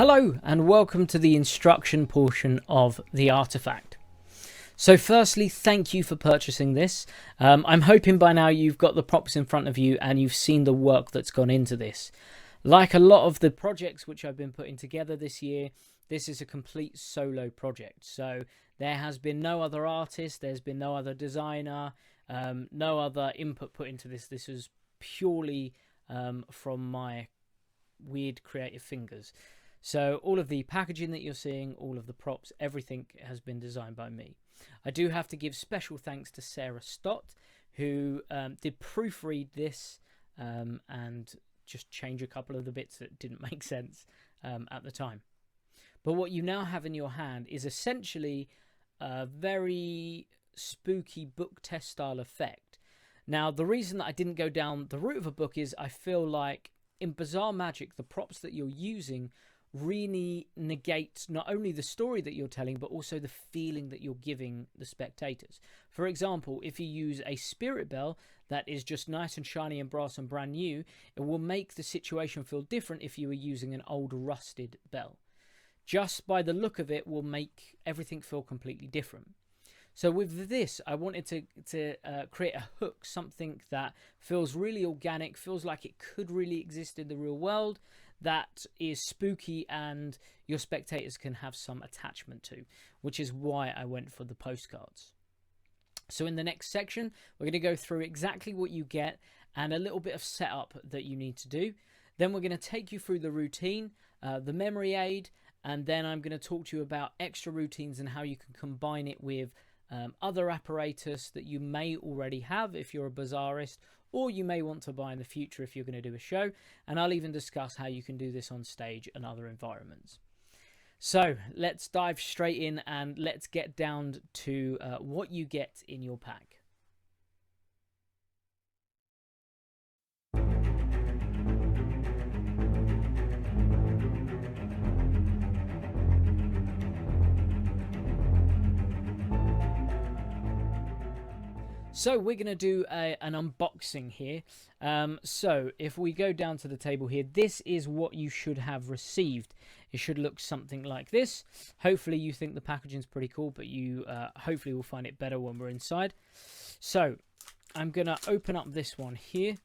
Hello and welcome to the instruction portion of the artifact. So firstly, thank you for purchasing this. I'm hoping by now you've got the props in front of you and you've seen the work that's gone into this. Like a lot of the projects which I've been putting together this year, this is a complete solo project. So there has been no other artist, there's been no other designer, no other input put into this. This is purely from my weird creative fingers. So all of the packaging that you're seeing, all of the props, everything has been designed by me. I do have to give special thanks to Sarah Stott, who did proofread this and just change a couple of the bits that didn't make sense at the time. But what you now have in your hand is essentially a very spooky book test style effect. Now, the reason that I didn't go down the route of a book is I feel like in Bizarre Magic, the props that you're using really negates not only the story that you're telling, but also the feeling that you're giving the spectators. For example, if you use a spirit bell that is just nice and shiny and brass and brand new, it will make the situation feel different if you were using an old rusted bell. Just by the look of it will make everything feel completely different. So with this, I wanted to create a hook, something that feels really organic, feels like it could really exist in the real world, that is spooky and your spectators can have some attachment to, which is why I went for the postcards. So in the next section, we're going to go through exactly what you get and a little bit of setup that you need to do. Then we're going to take you through the routine, the memory aid, and then I'm going to talk to you about extra routines and how you can combine it with other apparatus that you may already have if you're a bizarrist, or you may want to buy in the future if you're going to do a show, and I'll even discuss how you can do this on stage and other environments. So let's dive straight in and let's get down to what you get in your pack. So we're going to do an unboxing here. So if we go down to the table here, this is what you should have received. It should look something like this. Hopefully you think the packaging's pretty cool, but you hopefully will find it better when we're inside. So I'm going to open up this one here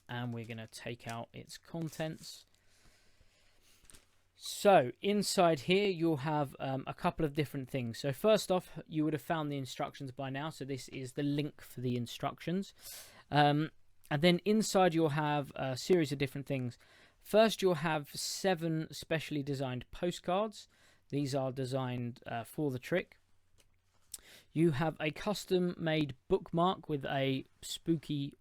and we're going to take out its contents. So inside here you'll have a couple of different things. So first off, you would have found the instructions by now, so this is the link for the instructions, and then inside you'll have a series of different things. First, you'll have 7 specially designed postcards. These are designed for the trick. You have a custom made bookmark with a spooky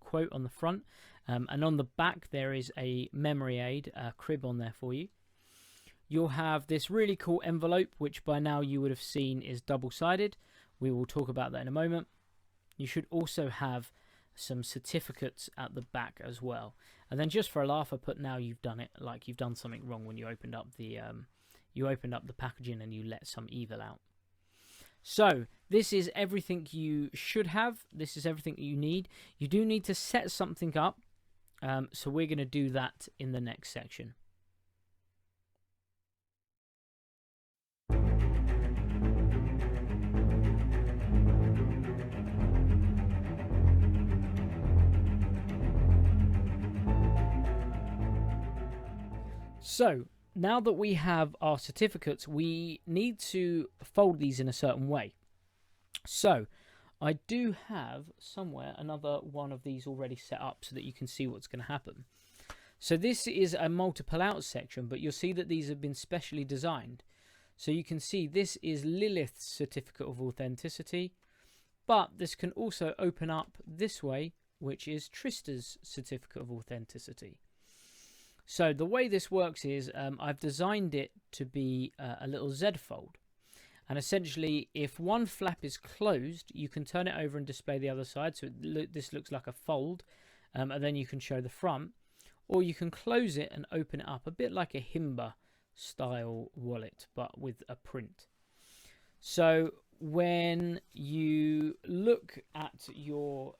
quote on the front, and on the back there is a memory aid, a crib on there for you. You'll have this really cool envelope, which by now you would have seen is double-sided. We will talk about that in a moment. You should also have some certificates at the back as well. And then just for a laugh, I put now you've done it, like you've done something wrong when you opened up the packaging and you let some evil out. So this is everything you should have. This is everything that you need. You do need to set something up. So we're going to do that in the next section. So now that we have our certificates, we need to fold these in a certain way. So I do have somewhere another one of these already set up so that you can see what's going to happen. So this is a multiple out section, but you'll see that these have been specially designed. So you can see this is Lilith's certificate of authenticity, but this can also open up this way, which is Trista's certificate of authenticity. So the way this works is I've designed it to be a little Z fold. And essentially, if one flap is closed, you can turn it over and display the other side. So this looks like a fold, and then you can show the front. Or you can close it and open it up, a bit like a Himba style wallet, but with a print. So when you look at your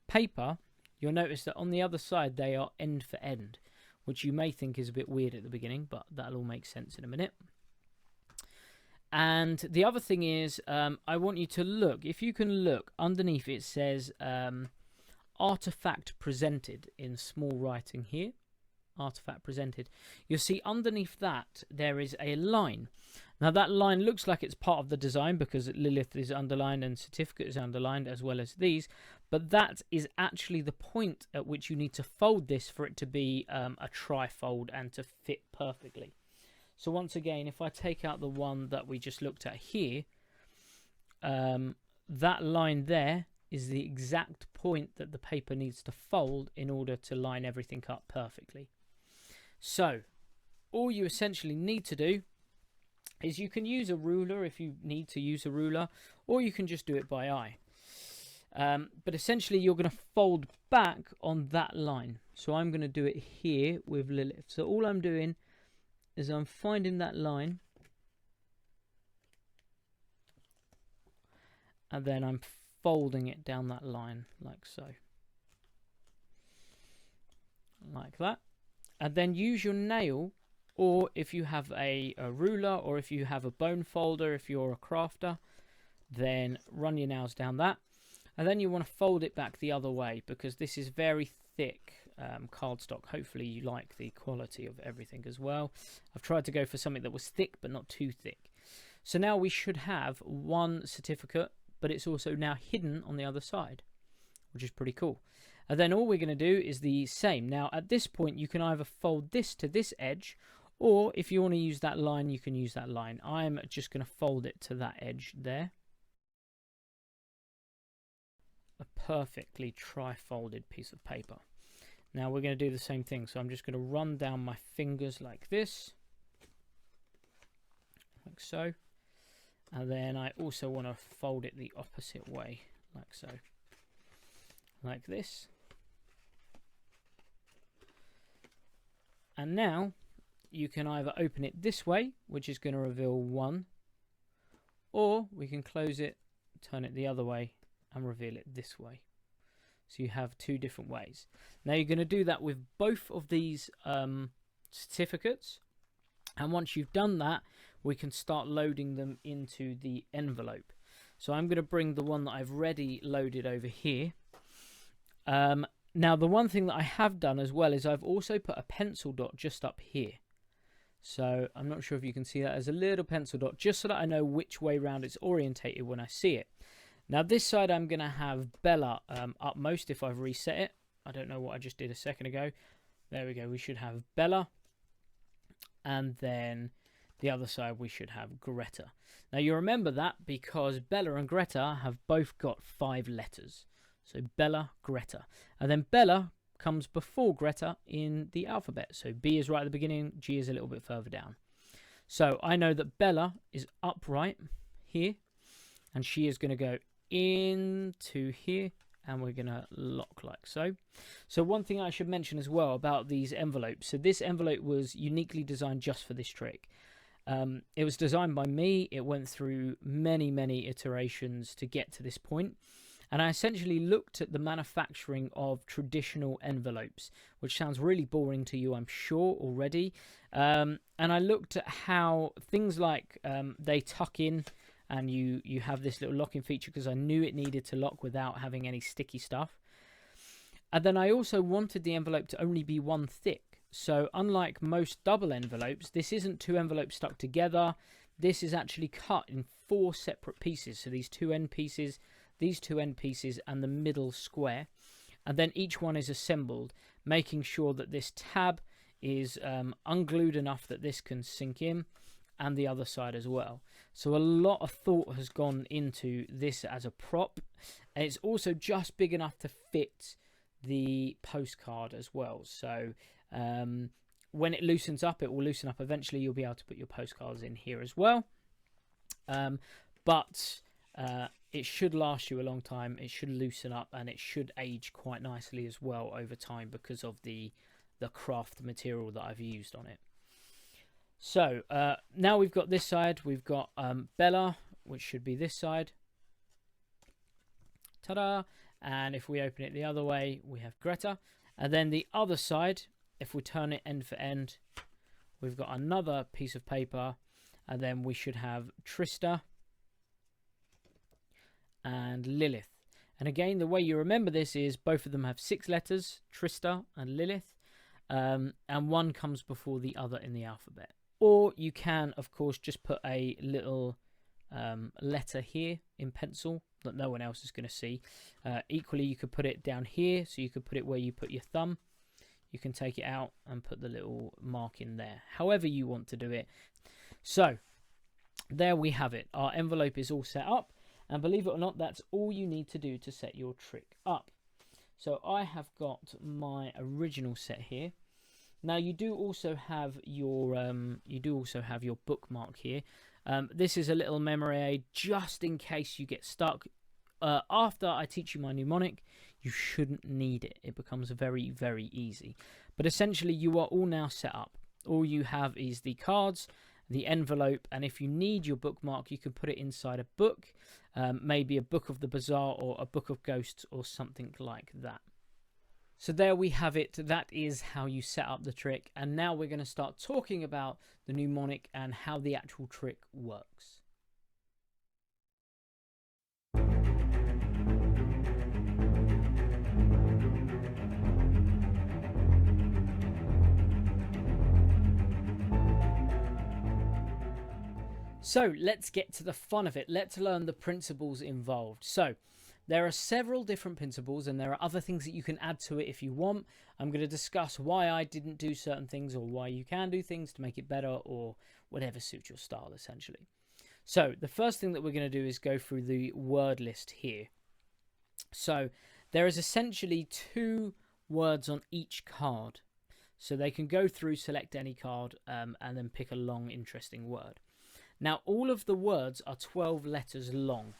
paper, you'll notice that on the other side they are end for end, which you may think is a bit weird at the beginning, but that'll all make sense in a minute. And the other thing is, I want you to look. If you can look underneath, it says artifact presented in small writing here. Artifact presented. You'll see underneath that there is a line. Now that line looks like it's part of the design because Lilith is underlined and certificate is underlined as well as these, but that is actually the point at which you need to fold this for it to be a tri-fold and to fit perfectly. So once again, if I take out the one that we just looked at here, that line there is the exact point that the paper needs to fold in order to line everything up perfectly. So all you essentially need to do is you can use a ruler if you need to use a ruler, or you can just do it by eye. But essentially you're going to fold back on that line. So I'm going to do it here with Lilith. So all I'm doing is I'm finding that line, and then I'm folding it down that line like so. Like that. And then use your nail, or if you have a ruler, or if you have a bone folder, if you're a crafter, then run your nails down that. And then you want to fold it back the other way, because this is very thick cardstock. Hopefully you like the quality of everything as well. I've tried to go for something that was thick but not too thick. So now we should have one certificate, but it's also now hidden on the other side, which is pretty cool. And then all we're going to do is the same. Now at this point you can either fold this to this edge, or if you want to use that line, you can use that line. I'm just going to fold it to that edge there. A perfectly tri-folded piece of paper. Now we're going to do the same thing. So I'm just going to run down my fingers like this. Like so. And then I also want to fold it the opposite way, like so. Like this. And now you can either open it this way, which is going to reveal one, or we can close it, turn it the other way, and reveal it this way. So you have two different ways. Now you're going to do that with both of these certificates. And once you've done that, we can start loading them into the envelope. So I'm going to bring the one that I've already loaded over here. Now the one thing that I have done as well is I've also put a pencil dot just up here. So I'm not sure if you can see that as a little pencil dot, just so that I know which way round it's orientated when I see it. Now this side I'm going to have Bella upmost if I've reset it. I don't know what I just did a second ago. There we go. We should have Bella. And then the other side we should have Greta. Now you remember that because Bella and Greta have both got 5 letters. So Bella, Greta. And then Bella comes before Greta in the alphabet. So B is right at the beginning, G is a little bit further down. So I know that Bella is upright here, and she is going to go into here, and we're going to lock like so. So one thing I should mention as well about these envelopes. So this envelope was uniquely designed just for this trick. It was designed by me. It went through many iterations to get to this point. And I essentially looked at the manufacturing of traditional envelopes, which sounds really boring to you, I'm sure, already. And I looked at how things like they tuck in, and you have this little locking feature because I knew it needed to lock without having any sticky stuff. And then I also wanted the envelope to only be one thick. So unlike most double envelopes, this isn't 2 envelopes stuck together. This is actually cut in 4 separate pieces. So these 2 end pieces, these 2 end pieces, and the middle square. And then each one is assembled, making sure that this tab is unglued enough that this can sink in, and the other side as well. So a lot of thought has gone into this as a prop. And it's also just big enough to fit the postcard as well. So when it loosens up, it will loosen up eventually. You'll be able to put your postcards in here as well. But it should last you a long time. It should loosen up, and it should age quite nicely as well over time because of the craft material that I've used on it. So now we've got this side. We've got Bella, which should be this side. Ta-da! And if we open it the other way, we have Greta. And then the other side if we turn it end for end, we've got another piece of paper, and then we should have Trista and Lilith. And again, the way you remember this is both of them have 6 letters, Trista and Lilith, and one comes before the other in the alphabet. Or you can, of course, just put a little letter here in pencil that no one else is going to see. Equally, you could put it down here, so you could put it where you put your thumb. You can take it out and put the little mark in there, however you want to do it. So, there we have it. Our envelope is all set up, and believe it or not, that's all you need to do to set your trick up. So I have got my original set here. Now you do also have your bookmark here. This is a little memory aid just in case you get stuck. After I teach you my mnemonic, you shouldn't need it. It becomes very, very easy. But essentially, you are all now set up. All you have is the cards, the envelope, and if you need your bookmark, you can put it inside a book, maybe a book of the bazaar or a book of ghosts or something like that. So there we have it. That is how you set up the trick. And now we're going to start talking about the mnemonic and how the actual trick works. So let's get to the fun of it. Let's learn the principles involved. So there are several different principles, and there are other things that you can add to it if you want. I'm going to discuss why I didn't do certain things, or why you can do things to make it better, or whatever suits your style, essentially. So the first thing that we're going to do is go through the word list here. So there is essentially 2 words on each card. So they can go through, select any card, and then pick a long, interesting word. Now, all of the words are 12 letters long.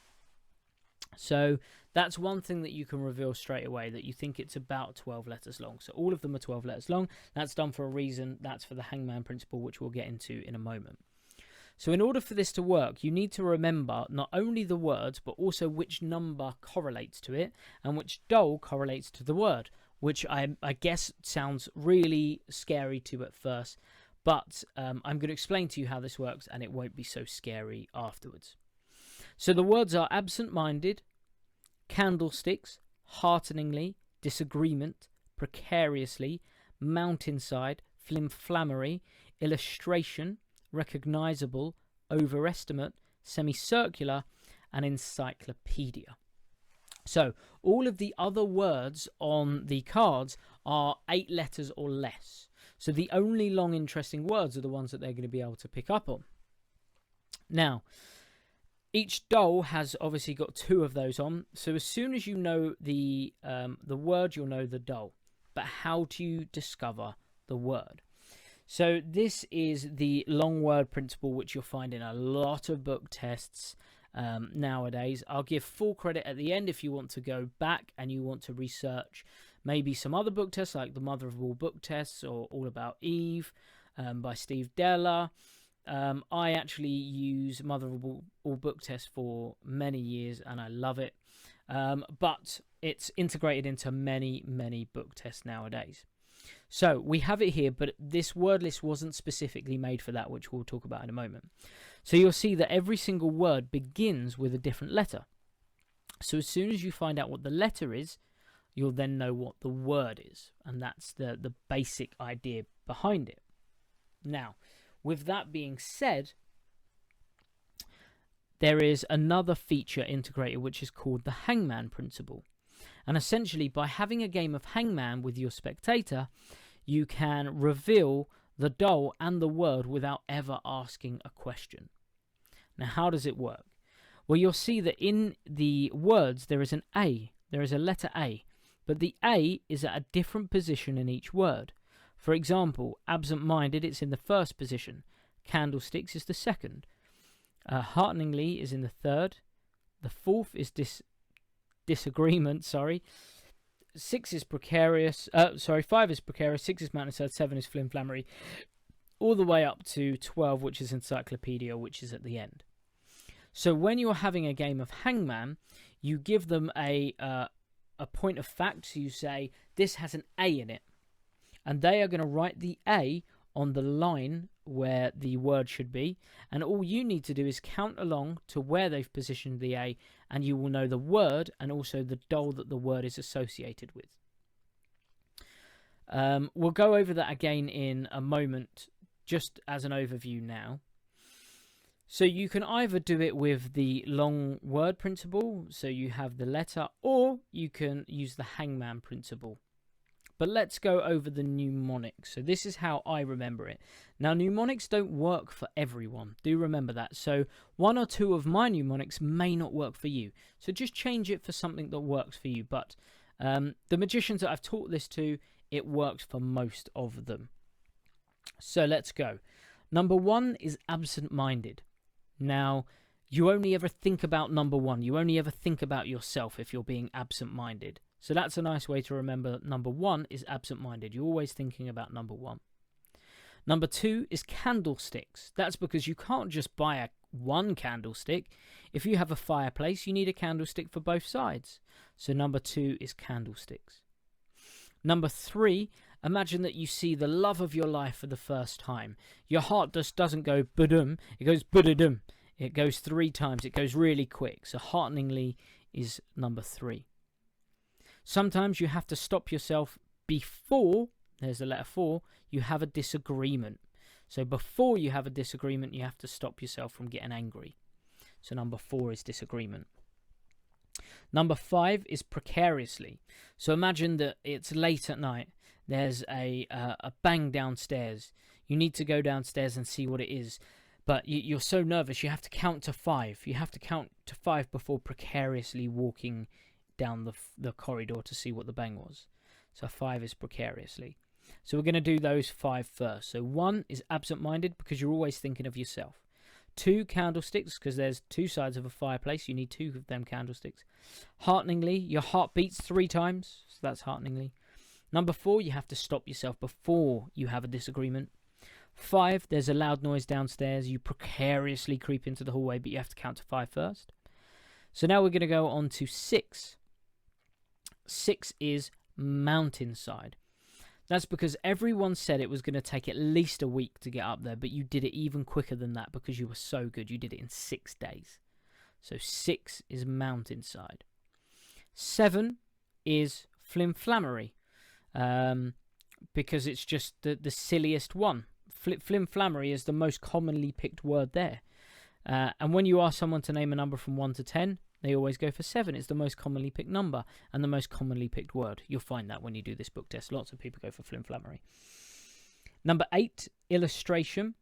So that's one thing that you can reveal straight away, that you think it's about 12 letters long. So all of them are 12 letters long. That's done for a reason. That's for the hangman principle, which we'll get into in a moment. So in order for this to work, you need to remember not only the words, but also which number correlates to it and which doll correlates to the word, which I guess sounds really scary to at first. But I'm going to explain to you how this works, and it won't be so scary afterwards. So the words are absent-minded, candlesticks, hearteningly, disagreement, precariously, mountainside, flimflammery, illustration, recognizable, overestimate, semicircular, and encyclopedia. So all of the other words on the cards are 8 letters or less. So the only long, interesting words are the ones that they're going to be able to pick up on. Now, each doll has obviously got 2 of those on. So as soon as you know the word, you'll know the doll. But how do you discover the word? So this is the long word principle, which you'll find in a lot of book tests nowadays. I'll give full credit at the end if you want to go back and you want to research maybe some other book tests, like the Mother of All Book Tests or All About Eve by Steve Della. I actually use Mother of All Book Tests for many years, and I love it. But it's integrated into many, many book tests nowadays. So we have it here, but this word list wasn't specifically made for that, which we'll talk about in a moment. So you'll see that every single word begins with a different letter. So as soon as you find out what the letter is, you'll then know what the word is. And that's the basic idea behind it. Now, with that being said, there is another feature integrated, which is called the hangman principle. And essentially, by having a game of hangman with your spectator, you can reveal the doll and the word without ever asking a question. Now, how does it work? Well, you'll see that in the words there is an A. There is a letter A. But the A is at a different position in each word. For example, absent-minded, it's in the first position. Candlesticks is the second. Hearteningly is in the third. The fourth is disagreement, 6 is precarious, 5 is precarious, 6 is mountainside, 7 is flimflammery, all the way up to 12, which is encyclopedia, which is at the end. So when you're having a game of hangman, you give them a point of fact. So you say, this has an A in it. and they are going to write the A on the line where the word should be, and all you need to do is count along to where they've positioned the A, and you will know the word and also the doll that the word is associated with. We'll go over that again in a moment, just as an overview now. So you can either do it with the long word principle, so you have the letter, or you can use the hangman principle. But let's go over the mnemonics. So this is how I remember it. Now, mnemonics don't work for everyone. Do remember that. So one or two of my mnemonics may not work for you. So just change it for something that works for you. But the magicians that I've taught this to, it works for most of them. So let's go. Number 1 is absent-minded. Now, you only ever think about number 1. You only ever think about yourself if you're being absent-minded. So that's a nice way to remember number 1 is absent-minded. You're always thinking about number 1. Number 2 is candlesticks. That's because you can't just buy one candlestick. If you have a fireplace, you need a candlestick for both sides. So number 2 is candlesticks. Number 3, imagine that you see the love of your life for the first time. Your heart just doesn't go ba-dum, it goes ba-da-dum. It goes 3 times, it goes really quick. So hearteningly is number 3. Sometimes you have to stop yourself before, there's the letter 4, you have a disagreement. So before you have a disagreement, you have to stop yourself from getting angry. So number 4 is disagreement. Number 5 is precariously. So imagine that it's late at night. There's a bang downstairs. You need to go downstairs and see what it is. But you're so nervous, you have to count to 5. You have to count to 5 before precariously walking down the corridor to see what the bang was. So 5 is precariously. So we're going to do those 5 first. So 1 is absent-minded because you're always thinking of yourself. 2, candlesticks, because there's 2 sides of a fireplace. You need 2 of them candlesticks. Hearteningly, your heart beats 3 times. So that's hearteningly. Number 4, you have to stop yourself before you have a disagreement. 5, there's a loud noise downstairs. You precariously creep into the hallway, but you have to count to 5 first. So now we're going to go on to 6. 6 is mountainside. That's because everyone said it was going to take at least a week to get up there, but you did it even quicker than that because you were so good. You did it in 6 days. So 6 is mountainside. 7 is flimflammery, because it's just the silliest one. Flimflammery is the most commonly picked word there. And when you ask someone to name a number from 1 to 10, they always go for 7. It's the most commonly picked number and the most commonly picked word. You'll find that when you do this book test. Lots of people go for flimflammery. Number 8, illustration.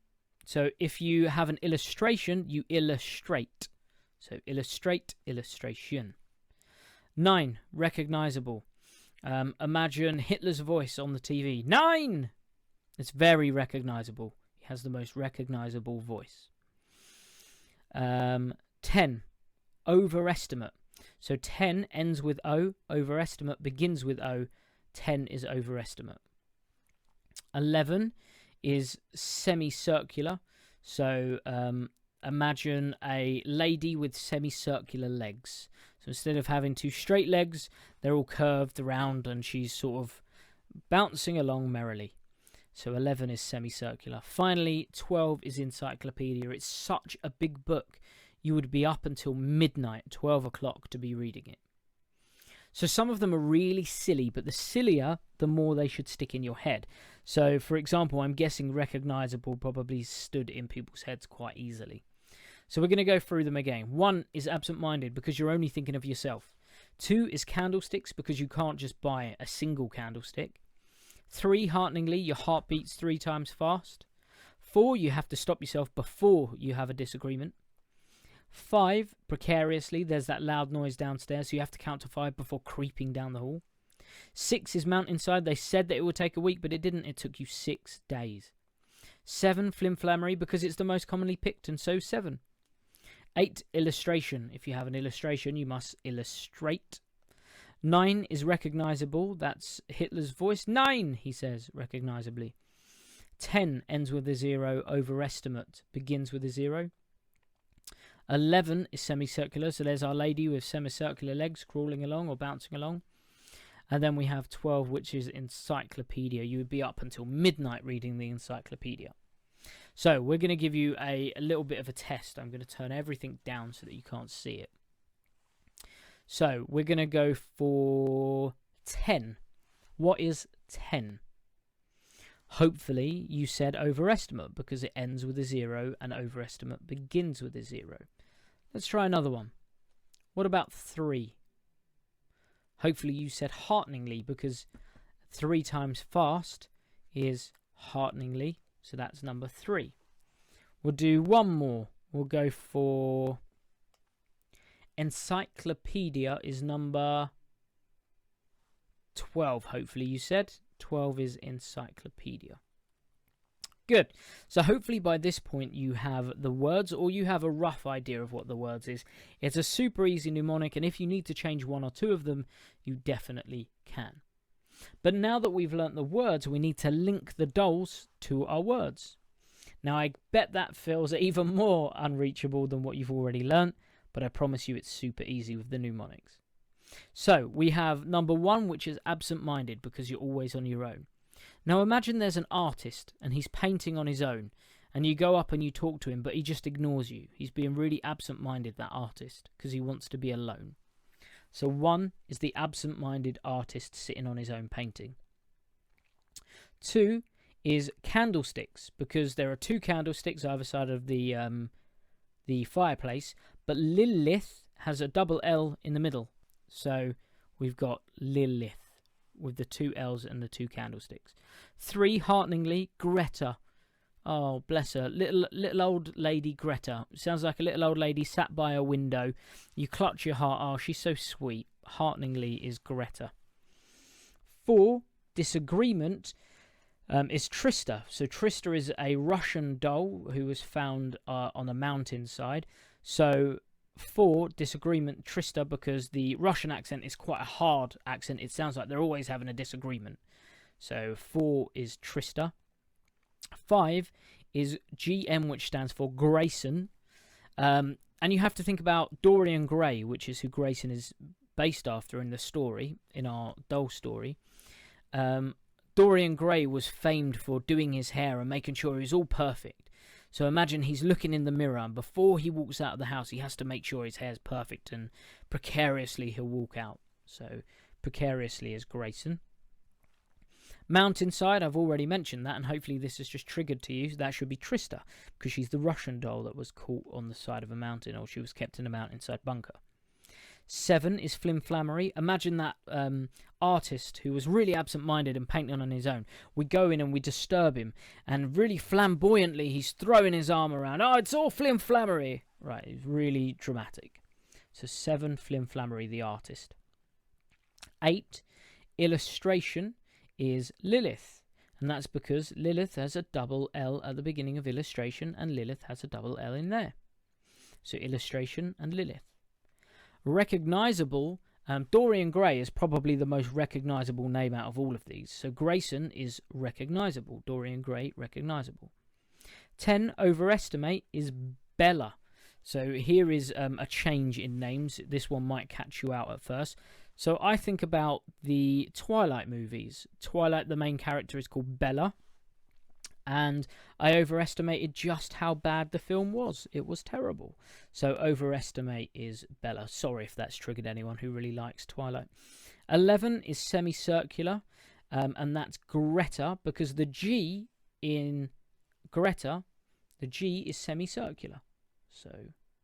So if you have an illustration, you illustrate. So illustrate, illustration. 9, recognizable. Imagine Hitler's voice on the TV. 9! It's very recognizable. He has the most recognizable voice. 10, overestimate. So 10 ends with O, overestimate begins with O, 10 is overestimate. 11 is semicircular. So imagine a lady with semicircular legs. So instead of having 2 straight legs, they're all curved around and she's sort of bouncing along merrily. So 11 is semicircular. Finally, 12 is encyclopedia. It's such a big book. You would be up until midnight, 12 o'clock, to be reading it. So some of them are really silly, but the sillier, the more they should stick in your head. So, for example, I'm guessing recognizable probably stood in people's heads quite easily. So we're going to go through them again. 1 is absent-minded because you're only thinking of yourself. 2 is candlesticks because you can't just buy a single candlestick. 3, hearteningly, your heart beats 3 times fast. 4, you have to stop yourself before you have a disagreement. 5, precariously, there's that loud noise downstairs, so you have to count to 5 before creeping down the hall. 6 is mountainside. They said that it would take a week, but it didn't. It took you 6 days. 7, flimflammery, because it's the most commonly picked, and so 7. 8, illustration. If you have an illustration, you must illustrate. 9 is recognizable. That's Hitler's voice. 9, he says, recognizably. 10 ends with a 0. Overestimate begins with a 0. 11 is semicircular. So there's our lady with semicircular legs crawling along or bouncing along. And then we have 12, which is encyclopedia. You would be up until midnight reading the encyclopedia. So we're going to give you a little bit of a test. I'm going to turn everything down so that you can't see it. So we're going to go for 10. What is 10? Hopefully you said overestimate because it ends with a 0 and overestimate begins with a 0. Let's try another one. What about 3? Hopefully you said hearteningly because 3 times fast is hearteningly. So that's number 3. We'll do one more. We'll go for encyclopedia is number 12. Hopefully you said 12 is encyclopedia. Good. So hopefully by this point you have the words, or you have a rough idea of what the words is. It's a super easy mnemonic, and if you need to change 1 or 2 of them, you definitely can. But now that we've learnt the words, we need to link the dolls to our words. Now I bet that feels even more unreachable than what you've already learnt, but I promise you it's super easy with the mnemonics. So we have number 1, which is absent-minded because you're always on your own. Now imagine there's an artist and he's painting on his own, and you go up and you talk to him, but he just ignores you. He's being really absent-minded, that artist, because he wants to be alone. So 1 is the absent-minded artist sitting on his own painting. 2 is candlesticks, because there are 2 candlesticks either side of the fireplace, but Lilith has a double L in the middle. So we've got Lilith with the 2 L's and the 2 candlesticks. 3, hearteningly, Greta. Oh, bless her. Little old lady Greta. Sounds like a little old lady sat by a window. You clutch your heart. Oh, she's so sweet. Hearteningly is Greta. 4, disagreement, is Trista. So Trista is a Russian doll who was found on a mountainside. So 4, disagreement, Trista, because the Russian accent is quite a hard accent. It sounds like they're always having a disagreement. So 4 is Trista. 5 is GM, which stands for Grayson. And you have to think about Dorian Gray, which is who Grayson is based after in the story, in our doll story. Dorian Gray was famed for doing his hair and making sure he was all perfect. So imagine he's looking in the mirror, and before he walks out of the house, he has to make sure his hair's perfect, and precariously he'll walk out. So precariously is Grayson. Mountainside, I've already mentioned that, and hopefully this has just triggered to you. That should be Trista, because she's the Russian doll that was caught on the side of a mountain, or she was kept in a mountainside bunker. 7 is Flimflammery. Imagine that artist who was really absent-minded and painting on his own. We go in and we disturb him, and really flamboyantly he's throwing his arm around. Oh, it's all Flimflammery! Right, it's really dramatic. So 7, Flimflammery, the artist. 8, illustration, is Lilith. And that's because Lilith has a double L at the beginning of illustration, and Lilith has a double L in there. So illustration and Lilith. Recognizable, Dorian Gray is probably the most recognizable name out of all of these. So Grayson is recognizable. Dorian Gray, recognizable. 10, overestimate, is Bella. So here is a change in names. This one might catch you out at first. So I think about the Twilight movies. Twilight, the main character is called Bella. And I overestimated just how bad the film was. It was terrible. So overestimate is Bella. Sorry if that's triggered anyone who really likes Twilight. 11 is semicircular. And that's Greta, because the G in Greta, the G is semicircular. So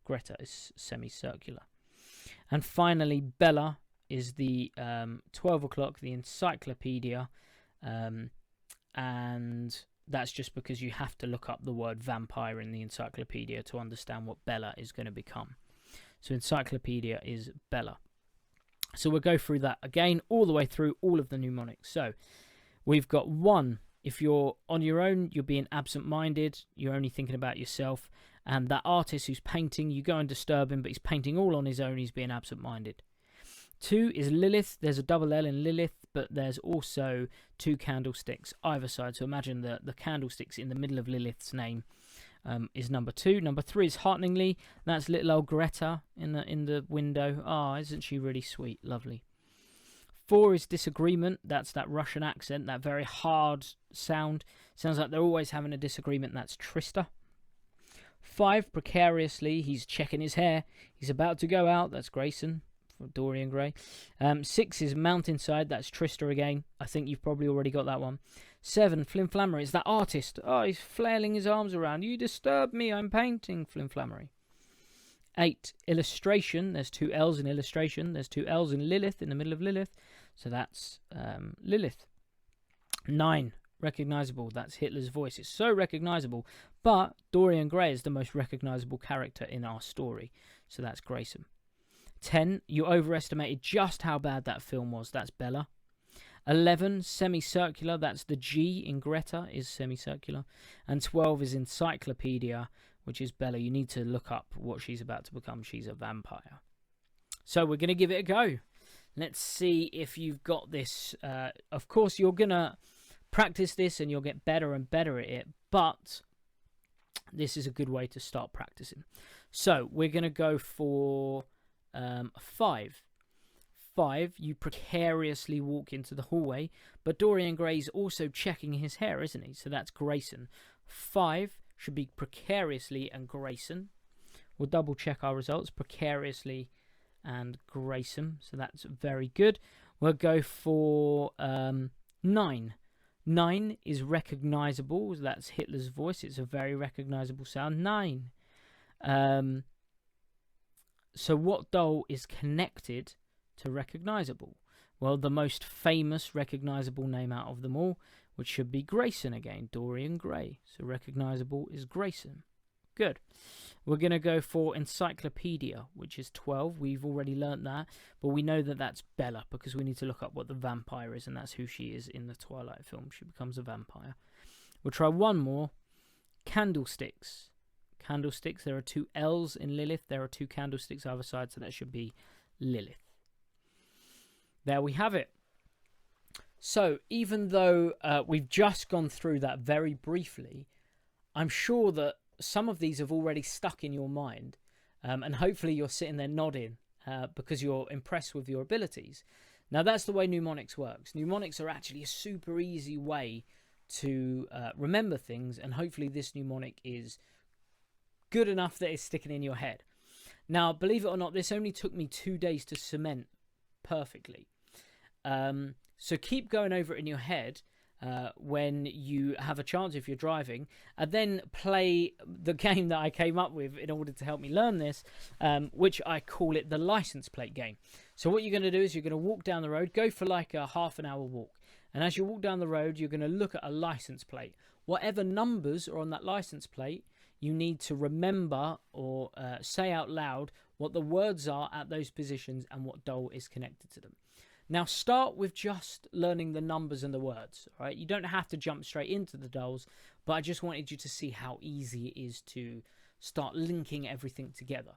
Greta is semicircular. And finally, Bella is the 12 o'clock, the encyclopedia. And that's just because you have to look up the word vampire in the encyclopedia to understand what Bella is going to become. So encyclopedia is Bella. So we'll go through that again, all the way through all of the mnemonics. So we've got 1. If you're on your own, you're being absent-minded, you're only thinking about yourself. And that artist who's painting, you go and disturb him, but he's painting all on his own, he's being absent-minded. 2 is Lilith. There's a double L in Lilith, but there's also 2 candlesticks either side. So imagine the candlesticks in the middle of Lilith's name is number 2. Number 3 is hearteningly. That's little old Greta in the window. Ah, isn't she really sweet? Lovely. 4 is disagreement. That's that Russian accent, that very hard sound. Sounds like they're always having a disagreement. That's Trista. 5, precariously. He's checking his hair. He's about to go out. That's Grayson from Dorian Gray. 6 is mountainside. That's Trista again. I think you've probably already got that one. 7, Flimflammery. It's that artist. Oh, he's flailing his arms around. You disturb me. I'm painting. Flimflammery. 8, illustration. There's 2 L's in illustration. There's 2 L's in Lilith, in the middle of Lilith. So that's Lilith. 9, recognizable. That's Hitler's voice. It's so recognizable. But Dorian Gray is the most recognizable character in our story. So that's Grayson. 10, you overestimated just how bad that film was. That's Bella. 11, semicircular. That's the G in Greta is semicircular. And 12 is encyclopedia, which is Bella. You need to look up what she's about to become. She's a vampire. So we're going to give it a go. Let's see if you've got this. Of course, you're going to practice this and you'll get better and better at it. But this is a good way to start practicing. So we're going to go for 5. 5, you precariously walk into the hallway. But Dorian Gray's also checking his hair, isn't he? So that's Grayson. 5 should be precariously and Grayson. We'll double check our results. Precariously and Grayson. So that's very good. We'll go for 9. 9 is recognizable. That's Hitler's voice. It's a very recognizable sound. 9. So what doll is connected to recognizable? Well, the most famous recognizable name out of them all, which should be Grayson again, Dorian Gray. So recognizable is Grayson. Good. We're going to go for encyclopedia, which is 12. We've already learnt that, but we know that that's Bella because we need to look up what the vampire is, and that's who she is in the Twilight film. She becomes a vampire. We'll try one more. Candlesticks. Candlesticks. There are 2 L's in Lilith. There are 2 candlesticks either side, so that should be Lilith. There we have it. So even though we've just gone through that very briefly, I'm sure that some of these have already stuck in your mind, and hopefully you're sitting there nodding because you're impressed with your abilities. Now that's the way mnemonics works. Mnemonics are actually a super easy way to remember things, and hopefully this mnemonic is good enough that it's sticking in your head. Now, believe it or not, this only took me 2 days to cement perfectly. So keep going over it in your head when you have a chance if you're driving, and then play the game that I came up with in order to help me learn this, which I call it the license plate game. So what you're going to do is you're going to walk down the road, go for like a half-an-hour walk, and as you walk down the road, you're going to look at a license plate. Whatever numbers are on that license plate, you need to remember or say out loud what the words are at those positions and what doll is connected to them. Now start with just learning the numbers and the words, right? You don't have to jump straight into the dolls, but I just wanted you to see how easy it is to start linking everything together.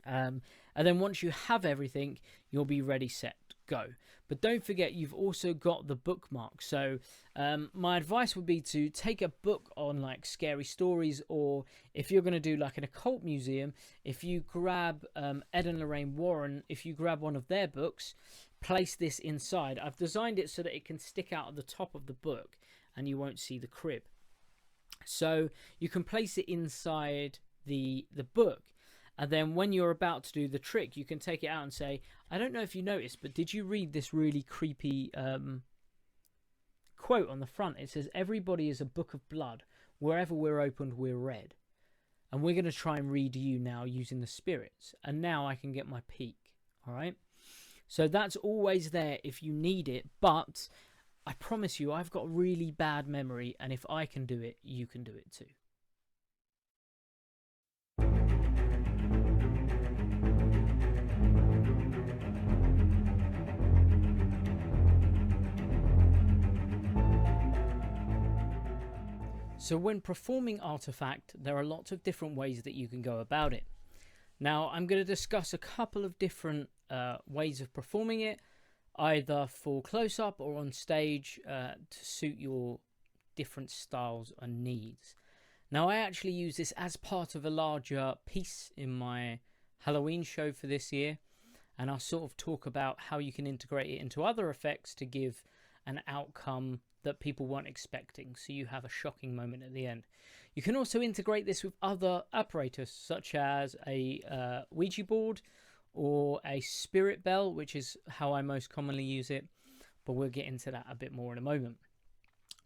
And then once you have everything, you'll be ready, set, go. But don't forget, you've also got the bookmark. So my advice would be to take a book on like scary stories, or if you're going to do like an occult museum, if you grab Ed and Lorraine Warren, if you grab one of their books, place this inside. I've designed it so that it can stick out at the top of the book and you won't see the crib. So you can place it inside the book, and then when you're about to do the trick, you can take it out and say, I don't know if you noticed, but did you read this really creepy quote on the front? It says, everybody is a book of blood. Wherever we're opened, we're read. And we're going to try and read you now using the spirits. And now I can get my peek. All right. So that's always there if you need it. But I promise you, I've got really bad memory. And if I can do it, you can do it too. So when performing Artifact, there are lots of different ways that you can go about it. Now, I'm going to discuss a couple of different ways of performing it, either for close-up or on stage to suit your different styles and needs. Now, I actually use this as part of a larger piece in my Halloween show for this year. and I'll sort of talk about how you can integrate it into other effects to give an outcome that people weren't expecting, so you have a shocking moment at the end. You can also integrate this with other apparatus, such as a Ouija board or a spirit bell, which is how I most commonly use it, but we'll get into that a bit more in a moment.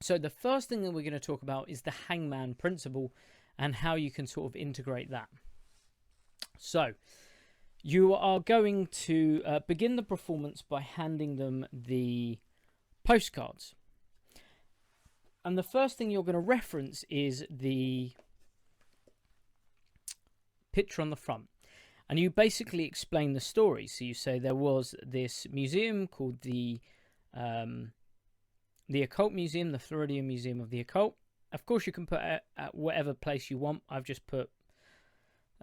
So the first thing that we're going to talk about is the hangman principle and how you can sort of integrate that. So you are going to begin the performance by handing them the postcards. And the first thing you're going to reference is the picture on the front. And you basically explain the story. So you say there was this museum called the Occult Museum, the Floridian Museum of the Occult. Of course, you can put it at whatever place you want. I've just put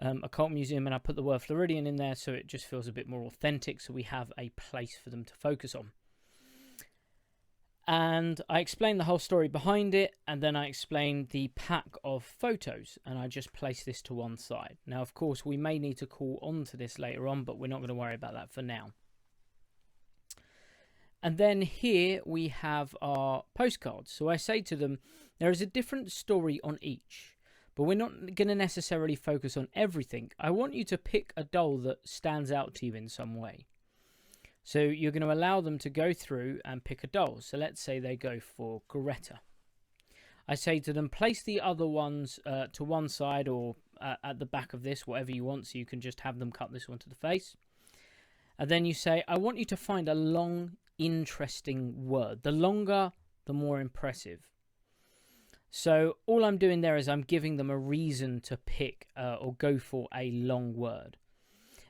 Occult Museum, and I put the word Floridian in there, so it just feels a bit more authentic, so we have a place for them to focus on. And I explained the whole story behind it, and then I explained the pack of photos, and I just placed this to one side. Now, of course, we may need to call on to this later on, but we're not going to worry about that for now. And then here we have our postcards. So I say to them, there is a different story on each, but we're not going to necessarily focus on everything. I want you to pick a doll that stands out to you in some way. So you're going to allow them to go through and pick a doll. So let's say they go for Greta. I say to them, place the other ones to one side or at the back of this, whatever you want, so you can just have them cut this one to the face. And then you say, I want you to find a long, interesting word. The longer, the more impressive. So all I'm doing there is I'm giving them a reason to pick or go for a long word.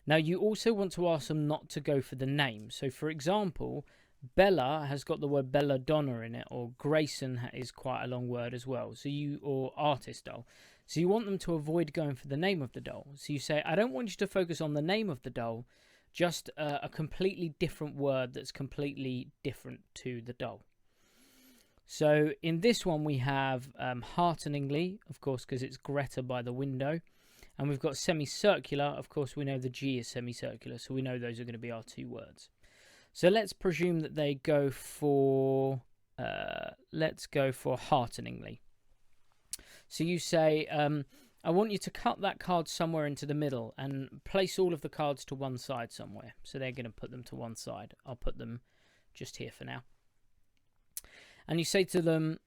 Now, you also want to ask them not to go for the name. So, for example, Bella has got the word belladonna in it, or Grayson is quite a long word as well. So or artist doll. So you want them to avoid going for the name of the doll. So you say, I don't want you to focus on the name of the doll, just a completely different word that's completely different to the doll. So in this one we have hearteningly, of course, because it's Greta by the window. And we've got semicircular. Of course, we know the G is semicircular, so we know those are going to be our two words. So let's presume that they go for, hearteningly. So you say, I want you to cut that card somewhere into the middle and place all of the cards to one side somewhere. So they're going to put them to one side. I'll put them just here for now. And you say to them,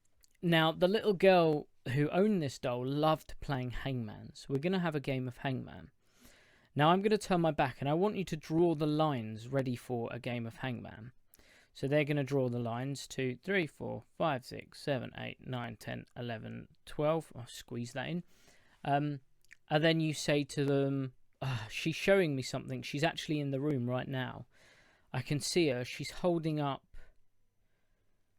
now the little girl who owned this doll loved playing hangman, so we're going to have a game of hangman. Now I'm going to turn my back and I want you to draw the lines ready for a game of hangman. So they're going to draw the lines 2, 3, 4, 5, 6, 7, 8, 9, 10, 11, 12. I'll squeeze that in. And then you say to them, she's showing me something. She's actually in the room right now. I can see her. She's holding up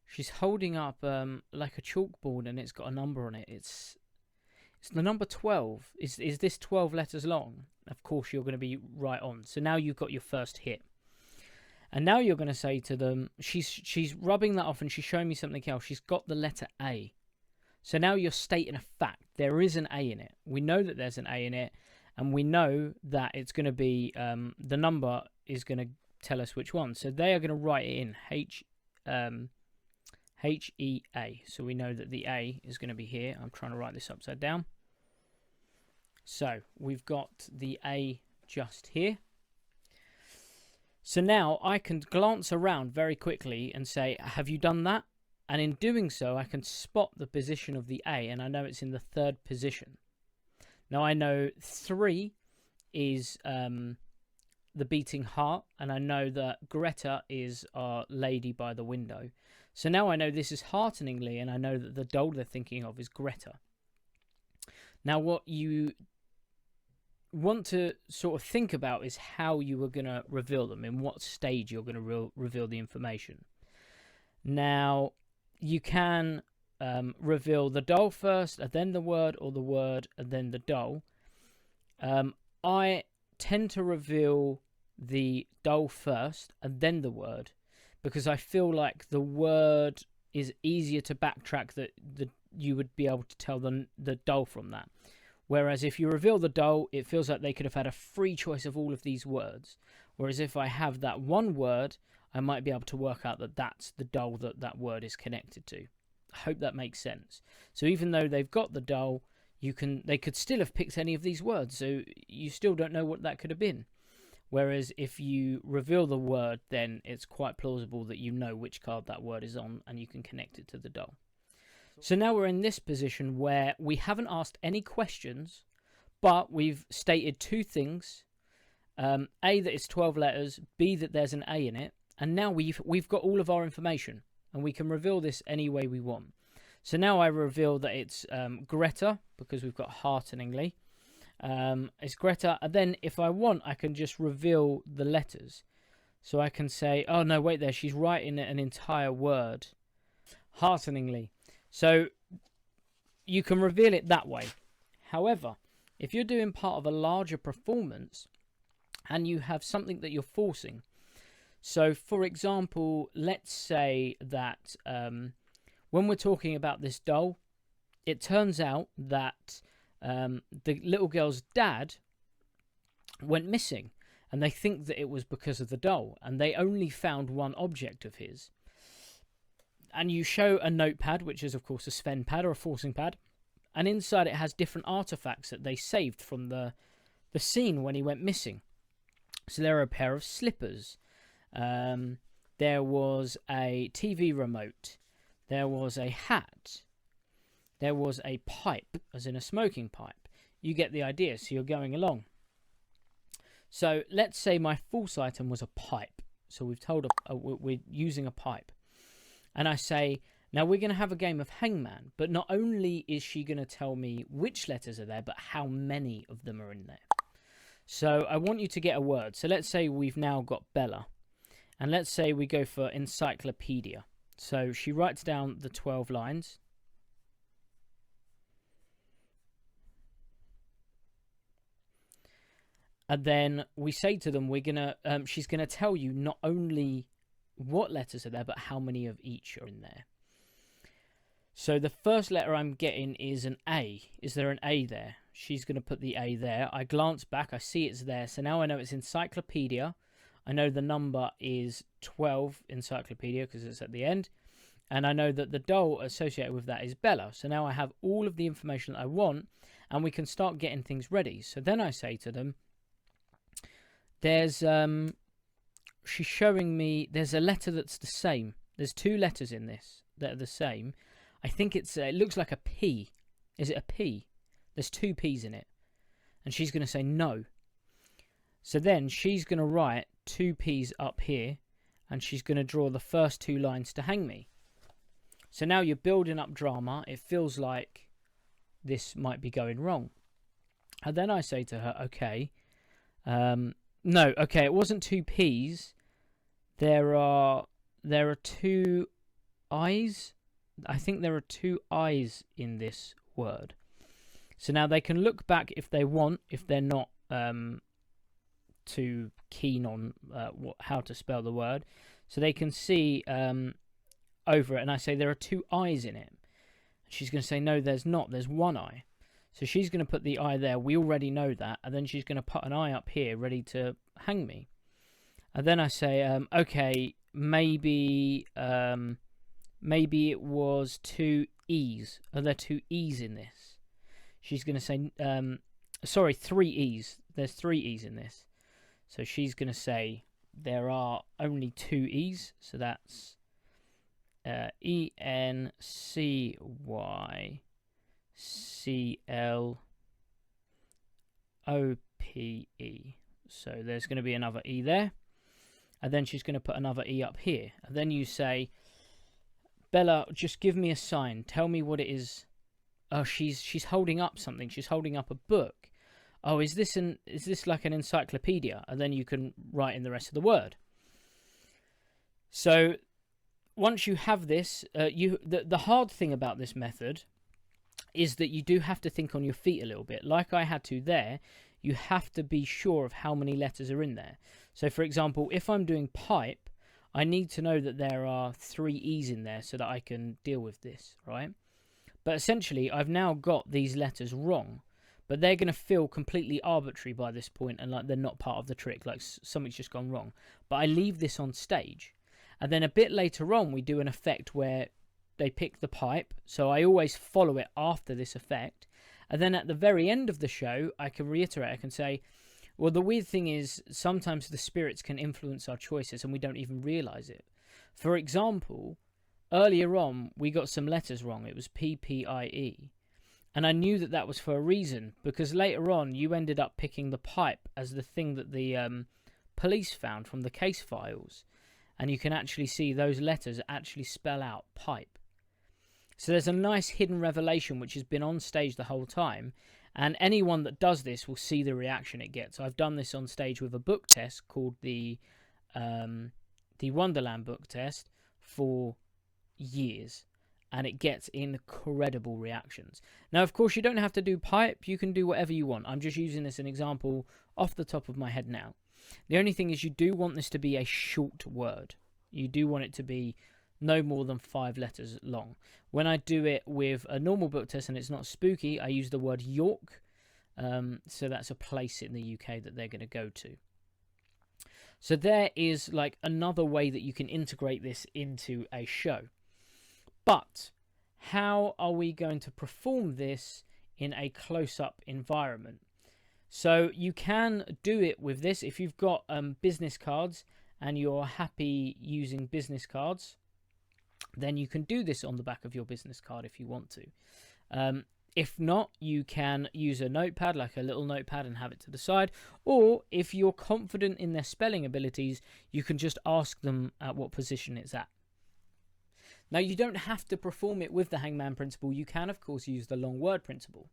like a chalkboard, and it's got a number on it. It's the number 12. Is this 12 letters long? Of course, you're going to be right on. So now you've got your first hit. And now you're going to say to them, she's rubbing that off and she's showing me something else. She's got the letter A. So now you're stating a fact. There is an A in it. We know that there's an A in it, and we know that it's going to be, the number is going to tell us which one. So they are going to write it in H-E-A. So we know that the A is going to be here. I'm trying to write this upside down. So we've got the A just here. So now I can glance around very quickly and say, have you done that? And in doing so, I can spot the position of the A, and I know it's in the third position. Now I know 3 is the beating heart, and I know that Greta is our lady by the window. So now I know this is hearteningly, and I know that the doll they're thinking of is Greta. Now what you want to sort of think about is how you are going to reveal them, in what stage you're going to reveal the information. Now you can reveal the doll first, and then the word, or the word and then the doll. I tend to reveal the doll first and then the word, because I feel like the word is easier to backtrack, that you would be able to tell the doll from that. Whereas if you reveal the doll, it feels like they could have had a free choice of all of these words. Whereas if I have that one word, I might be able to work out that that's the dull that that word is connected to. I hope that makes sense. So even though they've got the dull, they could still have picked any of these words, so you still don't know what that could have been. Whereas if you reveal the word, then it's quite plausible that you know which card that word is on and you can connect it to the dull. So now we're in this position where we haven't asked any questions, but we've stated two things. A, that it's 12 letters, B, that there's an A in it, and now we've got all of our information, and we can reveal this any way we want. So now I reveal that it's Greta, because we've got hearteningly. It's Greta, and then if I want, I can just reveal the letters. So I can say, oh no, wait there, she's writing an entire word. Hearteningly. So you can reveal it that way. However, if you're doing part of a larger performance and you have something that you're forcing, so for example, let's say that when we're talking about this doll, it turns out that the little girl's dad went missing, and they think that it was because of the doll, and they only found one object of his. And you show a notepad, which is of course a Sven pad or a forcing pad, and inside it has different artifacts that they saved from the scene when he went missing. So there are a pair of slippers, there was a TV remote, there was a hat, there was a pipe, as in a smoking pipe. You get the idea, so you're going along. So let's say my false item was a pipe. So we've told we're using a pipe. And I say, now we're going to have a game of hangman, but not only is she going to tell me which letters are there, but how many of them are in there. So I want you to get a word. So let's say we've now got Bella. And let's say we go for encyclopedia. So she writes down the 12 lines. And then we say to them, she's gonna tell you not only what letters are there, but how many of each are in there. So the first letter I'm getting is an A. Is there an A there? She's gonna put the A there. I glance back, I see it's there. So now I know it's encyclopedia. I know the number is 12 encyclopedia because it's at the end. And I know that the doll associated with that is Bella. So now I have all of the information that I want, and we can start getting things ready. So then I say to them, she's showing me there's a letter that's the same. There's two letters in this that are the same. I think it looks like a P. Is it a P? There's two P's in it. And she's going to say no. So then she's going to write two P's up here, and she's going to draw the first two lines to hang me. So now you're building up drama. It feels like this might be going wrong. And then I say to her, okay, no, okay, it wasn't two P's. There are two I's. I think there are two I's in this word. So now they can look back if they want, if they're not too keen on how to spell the word. So they can see over it, and I say there are two I's in it. She's going to say, no, there's not. There's one I. So she's going to put the I there. We already know that. And then she's going to put an I up here ready to hang me. And then I say, okay, maybe it was two E's. Are there two E's in this? She's going to say, sorry, three E's. There's three E's in this. So she's going to say there are only two E's. So that's ENCYCLOPE. So there's going to be another E there. And then she's going to put another E up here. And then you say, Bella, just give me a sign. Tell me what it is. Oh, she's holding up something. She's holding up a book. Oh, is this like an encyclopedia? And then you can write in the rest of the word. So once you have this, the hard thing about this method is that you do have to think on your feet a little bit. Like I had to there, you have to be sure of how many letters are in there. So for example, if I'm doing pipe, I need to know that there are three E's in there so that I can deal with this, right? But essentially, I've now got these letters wrong. but they're going to feel completely arbitrary by this point and like they're not part of the trick, like something's just gone wrong. But I leave this on stage, and then a bit later on we do an effect where they pick the pipe, so I always follow it after this effect, and then at the very end of the show I can reiterate, I can say, well, the weird thing is sometimes the spirits can influence our choices and we don't even realise it. For example, earlier on we got some letters wrong. It was PPIE. And I knew that that was for a reason, because later on you ended up picking the pipe as the thing that the police found from the case files. And you can actually see those letters actually spell out pipe. So there's a nice hidden revelation which has been on stage the whole time, and anyone that does this will see the reaction it gets. I've done this on stage with a book test called the Wonderland book test for years, and it gets incredible reactions. Now, of course, you don't have to do pipe. You can do whatever you want. I'm just using this as an example off the top of my head now. The only thing is you do want this to be a short word. You do want it to be no more than 5 letters long. When I do it with a normal book test and it's not spooky, I use the word York. So that's a place in the UK that they're going to go to. So there is like another way that you can integrate this into a show. But how are we going to perform this in a close-up environment? So you can do it with this if you've got business cards and you're happy using business cards. Then you can do this on the back of your business card if you want to. If not, you can use a notepad, like a little notepad, and have it to the side. Or if you're confident in their spelling abilities, you can just ask them at what position it's at. Now, you don't have to perform it with the hangman principle. You can, of course, use the long word principle.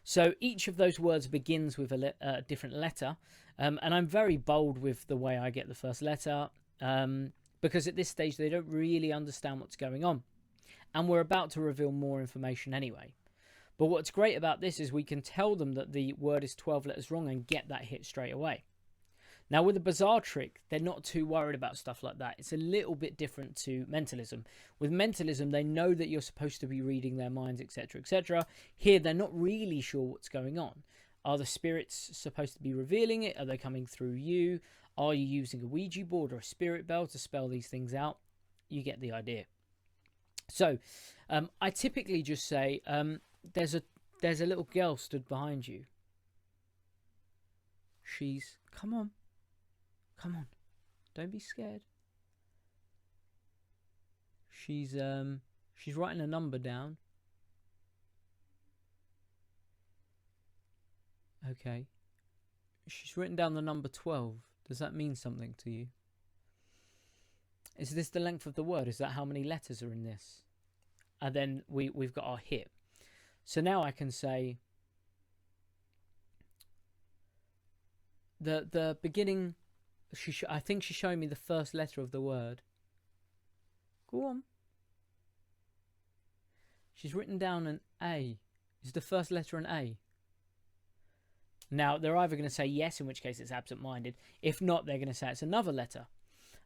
So each of those words begins with a different letter. And I'm very bold with the way I get the first letter. Because at this stage they don't really understand what's going on, and we're about to reveal more information anyway. But what's great about this is we can tell them that the word is 12 letters wrong and get that hit straight away. Now with the bizarre trick, they're not too worried about stuff like that. It's a little bit different to mentalism. With mentalism, they know that you're supposed to be reading their minds, etc, etc. Here they're not really sure what's going on. Are the spirits supposed to be revealing it? Are they coming through you? Are you using a Ouija board or a spirit bell to spell these things out? You get the idea. So I typically just say, there's a little girl stood behind you. She's, come on, don't be scared. She's writing a number down. Okay. She's written down the number 12. Does that mean something to you? Is this the length of the word? Is that how many letters are in this? And then we've got our hit. So now I can say the beginning. I think she's showing me the first letter of the word. Go on. She's written down an A. Is the first letter an A? Now, they're either going to say yes, in which case it's absent-minded. If not, they're going to say it's another letter.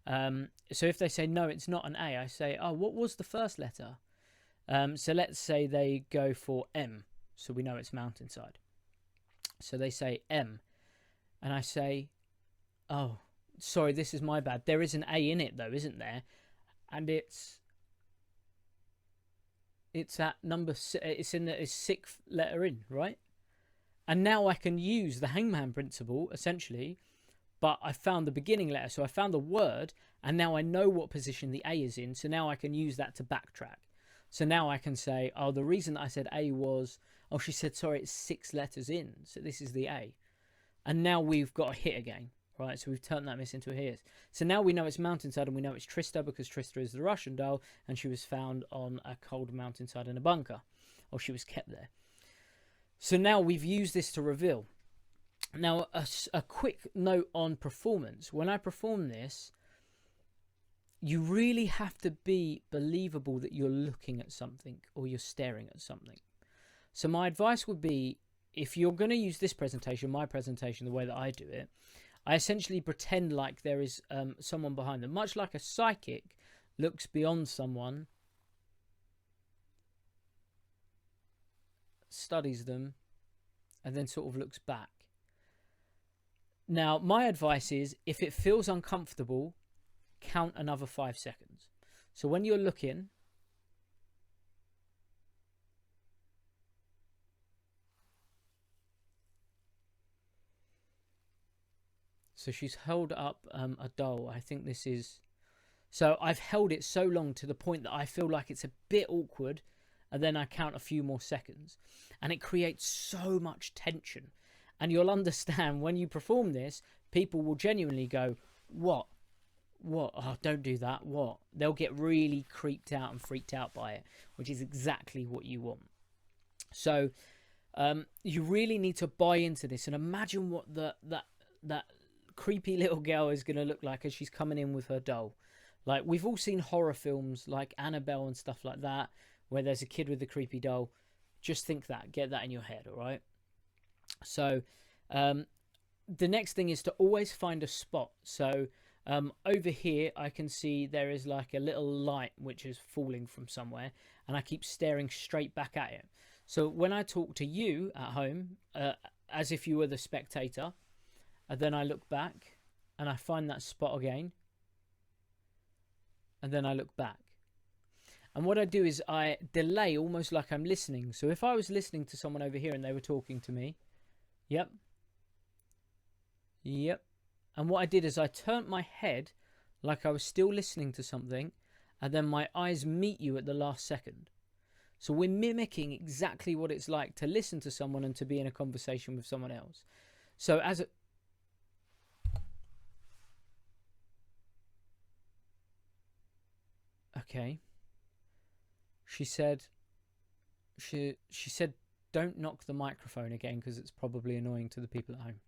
So if they say, no, it's not an A, I say, oh, what was the first letter? So let's say they go for M, so we know it's mountainside. So they say M, and I say, oh, sorry, this is my bad. There is an A in it, though, isn't there? And it's at number, it's in the 6th letter in, right? And now I can use the hangman principle, essentially, but I found the beginning letter. So I found the word, and now I know what position the A is in. So now I can use that to backtrack. So now I can say, oh, the reason that I said A was, oh, she said, sorry, it's 6 letters in. So this is the A. And now we've got a hit again, right? So we've turned that miss into a hit. So now we know it's mountainside, and we know it's Trista, because Trista is the Russian doll, and she was found on a cold mountainside in a bunker, or she was kept there. So now we've used this to reveal. Now, a quick note on performance. When I perform this, you really have to be believable that you're looking at something or you're staring at something. So my advice would be, if you're going to use this presentation, my presentation, the way that I do it, I essentially pretend like there is someone behind them. Much like a psychic looks beyond someone, studies them, and then sort of looks back. Now, my advice is, if it feels uncomfortable, count another 5 seconds. So when you're looking, so she's held up a doll. I think this is... So I've held it so long to the point that I feel like it's a bit awkward, and then I count a few more seconds. And it creates so much tension. And you'll understand when you perform this, people will genuinely go, what? What? Oh, don't do that. What? They'll get really creeped out and freaked out by it, which is exactly what you want. So you really need to buy into this and imagine what that creepy little girl is going to look like as she's coming in with her doll. Like, we've all seen horror films like Annabelle and stuff like that, where there's a kid with a creepy doll. Just think that. Get that in your head, all right? So the next thing is to always find a spot. So over here, I can see there is like a little light which is falling from somewhere, and I keep staring straight back at it. So when I talk to you at home, as if you were the spectator, and then I look back and I find that spot again, and then I look back. And what I do is I delay, almost like I'm listening. So if I was listening to someone over here and they were talking to me, yep. And what I did is I turned my head like I was still listening to something, and then my eyes meet you at the last second. So we're mimicking exactly what it's like to listen to someone and to be in a conversation with someone else. So as a... Okay. She said, don't knock the microphone again because it's probably annoying to the people at home.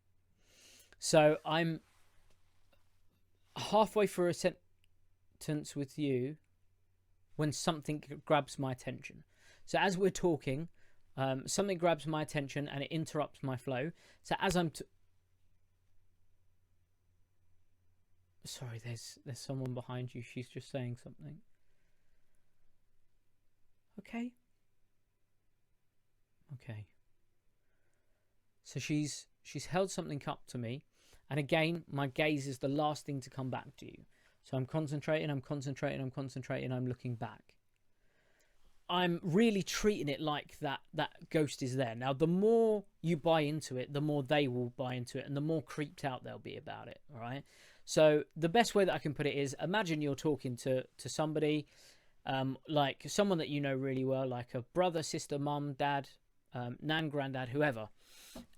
So I'm halfway through a sentence with you when something grabs my attention. So as we're talking, something grabs my attention and it interrupts my flow. So as I'm... Sorry, there's someone behind you. She's just saying something. Okay. So she's held something up to me, and again, my gaze is the last thing to come back to you. So I'm concentrating, I'm looking back. I'm really treating it like that ghost is there. Now, the more you buy into it, the more they will buy into it, and the more creeped out they'll be about it, all right? So the best way that I can put it is, imagine you're talking to somebody, like someone that you know really well, like a brother, sister, mum, dad, nan, granddad, whoever,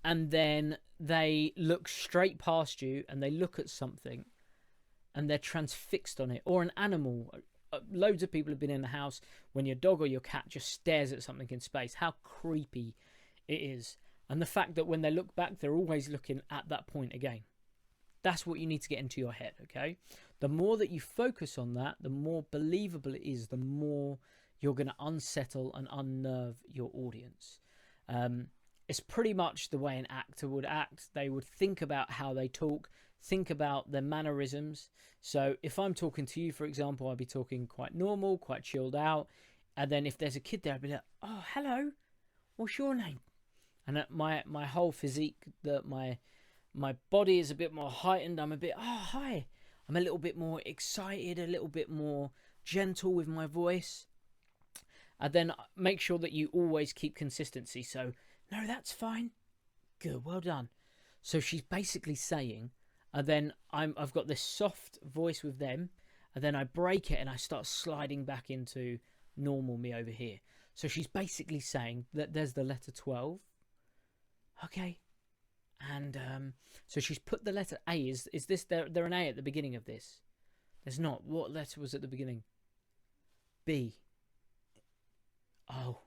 and then they look straight past you and they look at something and they're transfixed on it, or an animal. Loads of people have been in the house when your dog or your cat just stares at something in space. How creepy it is. And the fact that when they look back, they're always looking at that point again. That's what you need to get into your head, okay? The more that you focus on that, the more believable it is, the more you're going to unsettle and unnerve your audience. It's pretty much the way an actor would act. They would think about how they talk, think about their mannerisms. So if I'm talking to you, for example, I'll be talking quite normal, quite chilled out. And then if there's a kid there, I'll be like, oh, hello, what's your name? And my whole physique, my body is a bit more heightened. I'm a bit, oh, hi. I'm a little bit more excited, a little bit more gentle with my voice. And then make sure that you always keep consistency. So, no, that's fine. Good, well done. So she's basically saying, and then I've got this soft voice with them, and then I break it and I start sliding back into normal me over here. So she's basically saying that there's the letter 12. Okay. And so she's put the letter A. Is this there an A at the beginning of this? There's not. What letter was at the beginning? B. Oh.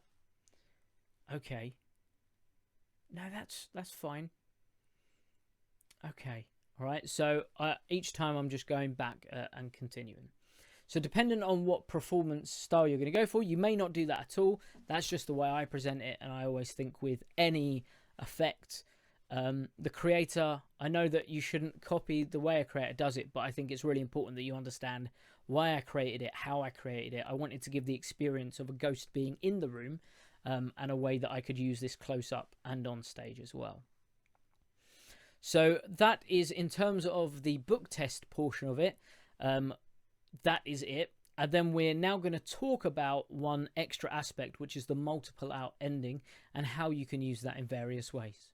Okay. No, that's fine. Okay. All right. So each time I'm just going back and continuing. So depending on what performance style you're going to go for, you may not do that at all. That's just the way I present it. And I always think with any effect, the creator, I know that you shouldn't copy the way a creator does it, but I think it's really important that you understand why I created it, how I created it. I wanted to give the experience of a ghost being in the room, and a way that I could use this close up and on stage as well. So that is in terms of the book test portion of it. That is it. And then we're now going to talk about one extra aspect, which is the multiple out ending and how you can use that in various ways.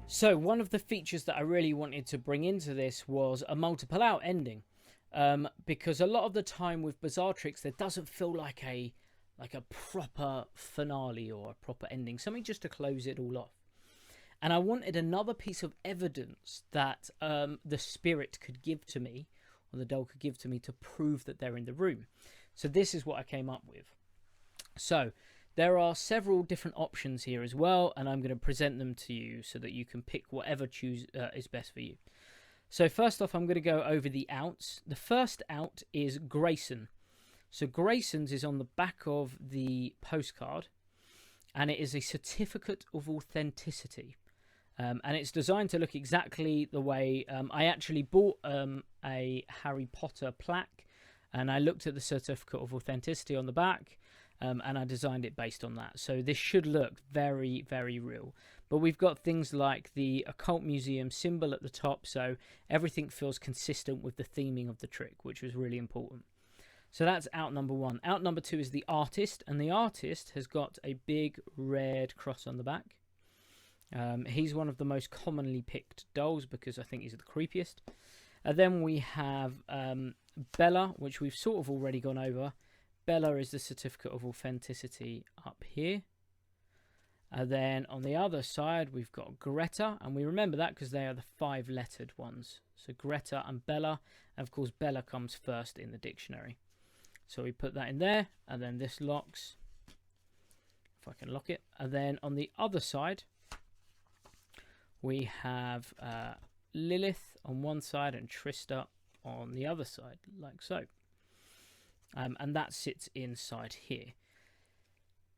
So one of the features that I really wanted to bring into this was a multiple out ending. Because a lot of the time with Bizarre Tricks, there doesn't feel like a proper finale or a proper ending, something just to close it all off. And I wanted another piece of evidence that the spirit could give to me, or the doll could give to me, to prove that they're in the room. So this is what I came up with. So there are several different options here as well, and I'm going to present them to you so that you can pick whatever is best for you. So first off, I'm going to go over the outs. The first out is Grayson. So Grayson's is on the back of the postcard, and it is a certificate of authenticity. And it's designed to look exactly the way I actually bought a Harry Potter plaque, and I looked at the certificate of authenticity on the back, and I designed it based on that. So this should look very, very real. But we've got things like the Occult Museum symbol at the top, so everything feels consistent with the theming of the trick, which was really important. So that's out number one. Out number two is the artist, and the artist has got a big red cross on the back. He's one of the most commonly picked dolls because I think he's the creepiest. And then we have Bella, which we've sort of already gone over. Bella is the certificate of authenticity up here. And then on the other side, we've got Greta, and we remember that because they are the 5-lettered ones. So Greta and Bella, and of course Bella comes first in the dictionary. So we put that in there, and then this locks, if I can lock it. And then on the other side, we have Lilith on one side and Trista on the other side, like so. And that sits inside here.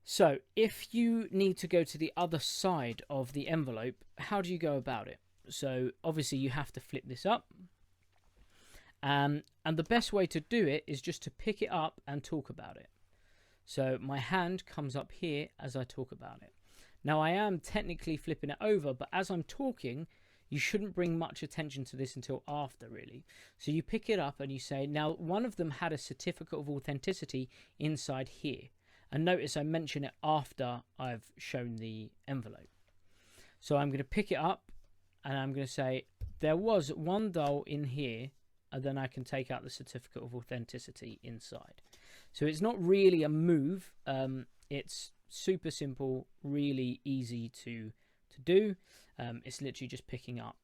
So if you need to go to the other side of the envelope, how do you go about it? So obviously you have to flip this up. And the best way to do it is just to pick it up and talk about it. So my hand comes up here as I talk about it. Now I am technically flipping it over, but as I'm talking, you shouldn't bring much attention to this until after, really. So you pick it up and you say, now one of them had a certificate of authenticity inside here. And notice I mention it after I've shown the envelope. So I'm going to pick it up and I'm going to say, there was one doll in here, and then I can take out the certificate of authenticity inside. So it's not really a move. It's super simple, really easy to do. It's literally just picking up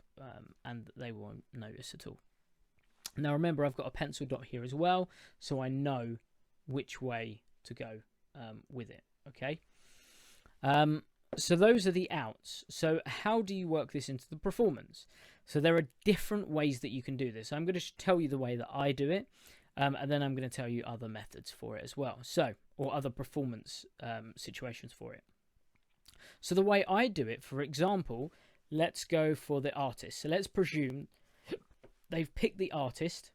and they won't notice at all. Now remember, I've got a pencil dot here as well, so I know which way to go with it. Okay. So those are the outs. So how do you work this into the performance? So there are different ways that you can do this. I'm going to tell you the way that I do it, and then I'm going to tell you other methods for it as well. So, or other performance situations for it. So the way I do it, for example, let's go for the artist. So let's presume they've picked the artist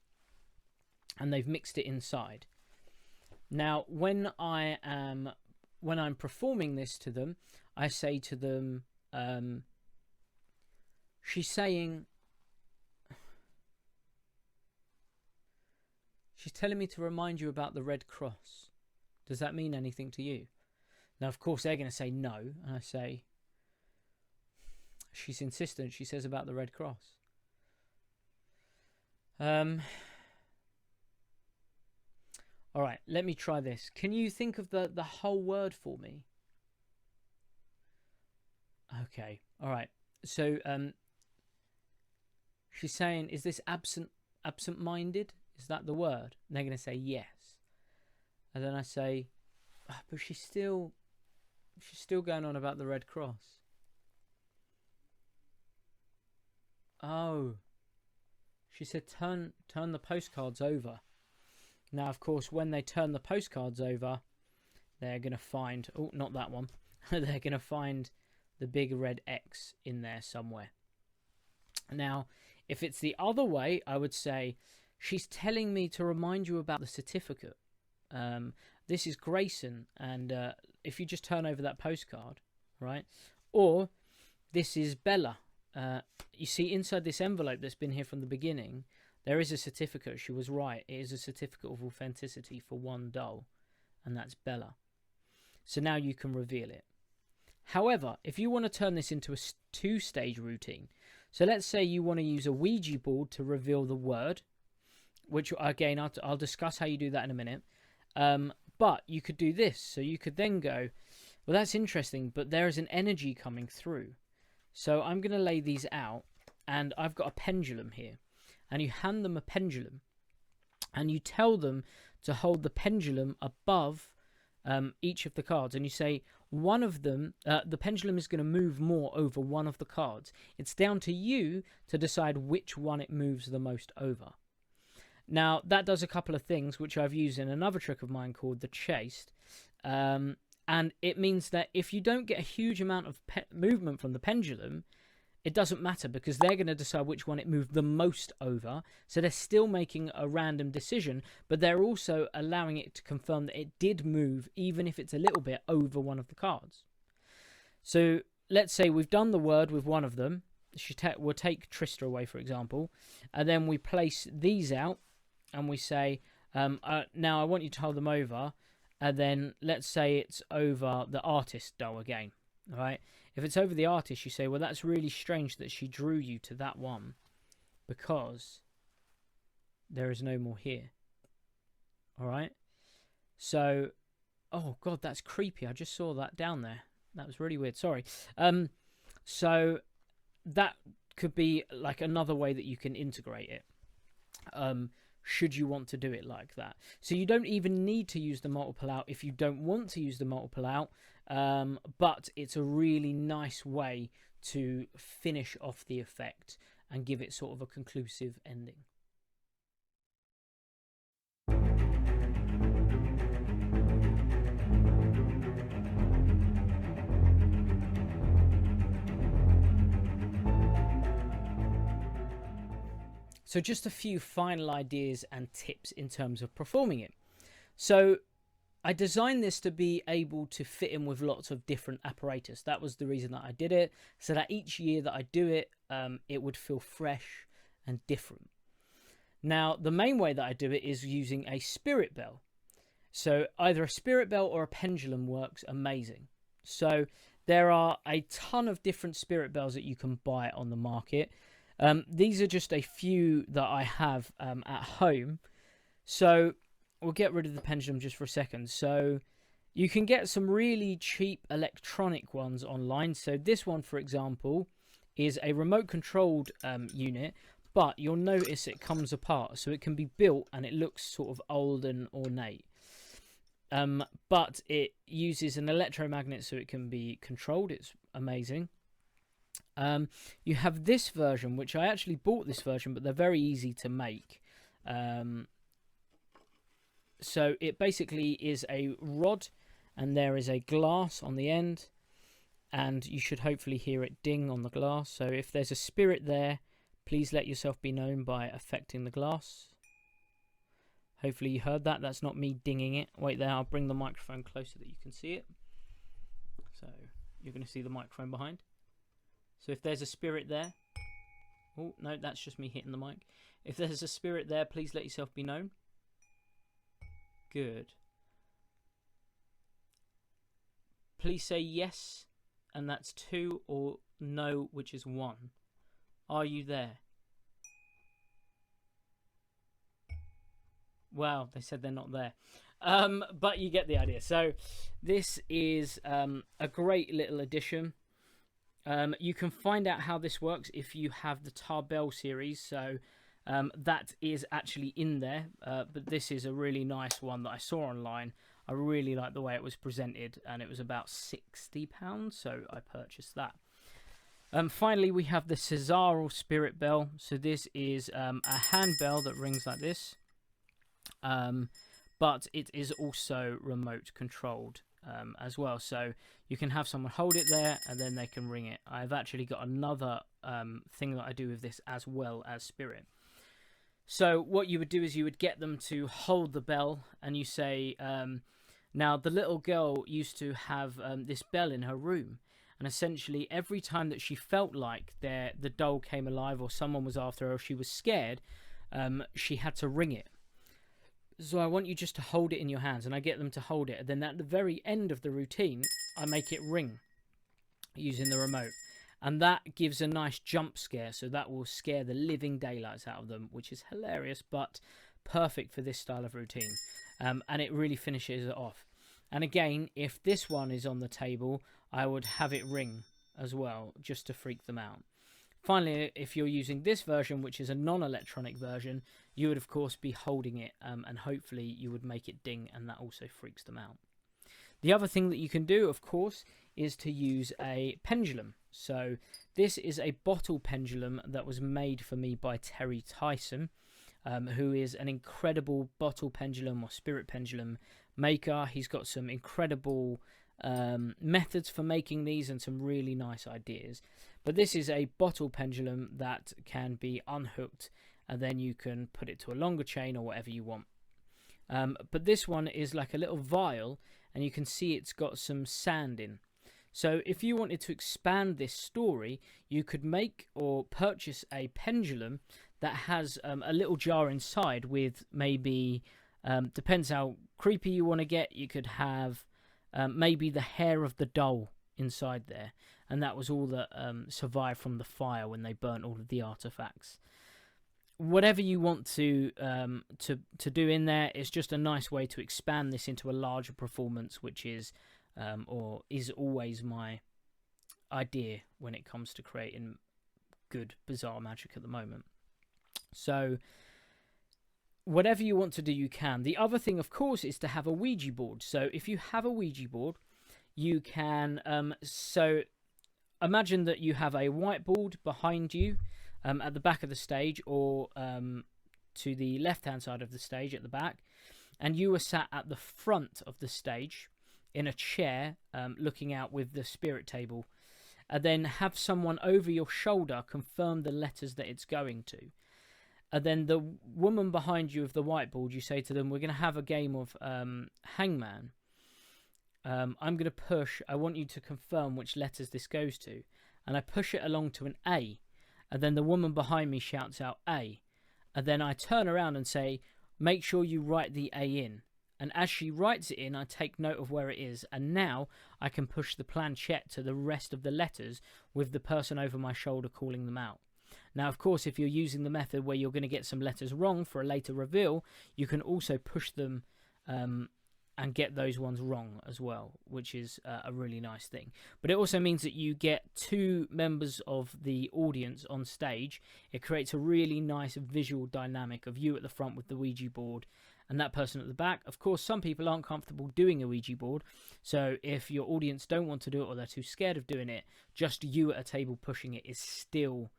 and they've mixed it inside. Now, when I'm performing this to them, I say to them, she's telling me to remind you about the Red Cross. Does that mean anything to you? Now, of course, they're going to say no. And I say, she's insistent. She says about the Red Cross. All right, let me try this. Can you think of the whole word for me? Okay, all right. So she's saying, is this absent-minded? Is that the word? And they're going to say yes. And then I say, oh, but she's still going on about the Red Cross. Oh, she said turn the postcards over. Now, of course, when they turn the postcards over, they're going to find... Oh, not that one. they're going to find the big red X in there somewhere. Now, if it's the other way, I would say, she's telling me to remind you about the certificate. This is Grayson, and if you just turn over that postcard, right? Or this is Bella. You see, inside this envelope that's been here from the beginning, there is a certificate. She was right. It is a certificate of authenticity for one doll, and that's Bella. So now you can reveal it. However, if you want to turn this into a two-stage routine, so let's say you want to use a Ouija board to reveal the word, which again, I'll discuss how you do that in a minute. But you could do this. So you could then go, well, that's interesting, but there is an energy coming through. So I'm going to lay these out, and I've got a pendulum here. And you hand them a pendulum, and you tell them to hold the pendulum above each of the cards, and you say one of them, the pendulum is going to move more over one of the cards. It's down to you to decide which one it moves the most over. Now, that does a couple of things, which I've used in another trick of mine called the Chased. And it means that if you don't get a huge amount of movement from the pendulum, it doesn't matter, because they're going to decide which one it moved the most over. So they're still making a random decision, but they're also allowing it to confirm that it did move, even if it's a little bit over one of the cards. So let's say we've done the word with one of them. We'll take Trista away, for example, and then we place these out, and we say, now I want you to hold them over, and then let's say it's over the artist doll again. All right. If it's over the artist, you say, well, that's really strange that she drew you to that one, because there is no more here. All right. So, oh God, that's creepy. I just saw that down there. That was really weird. Sorry. So that could be like another way that you can integrate it. Should you want to do it like that. So you don't even need to use the multiple out if you don't want to use the multiple out, but it's a really nice way to finish off the effect and give it sort of a conclusive ending. So just a few final ideas and tips in terms of performing it. So I designed this to be able to fit in with lots of different apparatus. That was the reason that I did it, so that each year that I do it, it would feel fresh and different. Now, the main way that I do it is using a spirit bell. So either a spirit bell or a pendulum works amazing. So there are a ton of different spirit bells that you can buy on the market. These are just a few that I have at home. So we'll get rid of the pendulum just for a second. So you can get some really cheap electronic ones online. So this one, for example, is a remote controlled unit, but you'll notice it comes apart. So it can be built and it looks sort of old and ornate. But it uses an electromagnet so it can be controlled. It's amazing. You have this version, which I actually bought this version, but they're very easy to make. So it basically is a rod, and there is a glass on the end, and you should hopefully hear it ding on the glass. So if there's a spirit there, please let yourself be known by affecting the glass. Hopefully you heard that. That's not me dinging it. Wait there, I'll bring the microphone closer that you can see it. So you're going to see the microphone behind. So if there's a spirit there... Oh, no, that's just me hitting the mic. If there's a spirit there, please let yourself be known. Good. Please say yes, and that's 2, or no, which is 1. Are you there? Wow, they said they're not there. But you get the idea. So this is a great little addition. You can find out how this works if you have the Tarbell series, so that is actually in there, but this is a really nice one that I saw online. I really like the way it was presented, and it was about £60, so I purchased that. Finally, we have the Cesaral Spirit Bell. So this is a handbell that rings like this, but but it is also remote controlled as well. So you can have someone hold it there and then they can ring it. I've actually got another thing that I do with this as well as Spirit. So what you would do is you would get them to hold the bell, and you say, now the little girl used to have this bell in her room, and essentially every time that she felt like the doll came alive or someone was after her or she was scared, she had to ring it. So I want you just to hold it in your hands, and I get them to hold it, and then at the very end of the routine I make it ring using the remote. And that gives a nice jump scare, so that will scare the living daylights out of them, which is hilarious, but perfect for this style of routine. And it really finishes it off. And again, if this one is on the table, I would have it ring as well, just to freak them out. Finally, if you're using this version, which is a non-electronic version, you would of course be holding it, and hopefully you would make it ding, and that also freaks them out. The other thing that you can do, of course, is to use a pendulum. So this is a bottle pendulum that was made for me by Terry Tyson, who is an incredible bottle pendulum or spirit pendulum maker. He's got some incredible methods for making these and some really nice ideas. But this is a bottle pendulum that can be unhooked, and then you can put it to a longer chain or whatever you want. But this one is like a little vial, and you can see it's got some sand in. So if you wanted to expand this story, you could make or purchase a pendulum that has a little jar inside with maybe, depends how creepy you want to get, you could have maybe the hair of the doll inside there. And that was all that survived from the fire when they burnt all of the artifacts. Whatever you want to do in there, it's just a nice way to expand this into a larger performance, which is or is always my idea when it comes to creating good bizarre magic at the moment. So whatever you want to do, you can. The other thing, of course, is to have a Ouija board. So if you have a Ouija board, you can so imagine that you have a whiteboard behind you at the back of the stage, or to the left hand side of the stage at the back, and you are sat at the front of the stage in a chair looking out with the spirit table, and then have someone over your shoulder confirm the letters that it's going to. And then the woman behind you of the whiteboard, you say to them, we're going to have a game of hangman. I'm going to push, I want you to confirm which letters this goes to. And I push it along to an A. And then the woman behind me shouts out A. And then I turn around and say, make sure you write the A in. And as she writes it in, I take note of where it is. And now I can push the planchette to the rest of the letters with the person over my shoulder calling them out. Now, of course, if you're using the method where you're going to get some letters wrong for a later reveal, you can also push them and get those ones wrong as well, which is a really nice thing. But it also means that you get two members of the audience on stage. It creates a really nice visual dynamic of you at the front with the Ouija board and that person at the back. Of course, some people aren't comfortable doing a Ouija board, so if your audience don't want to do it or they're too scared of doing it, just you at a table pushing it is still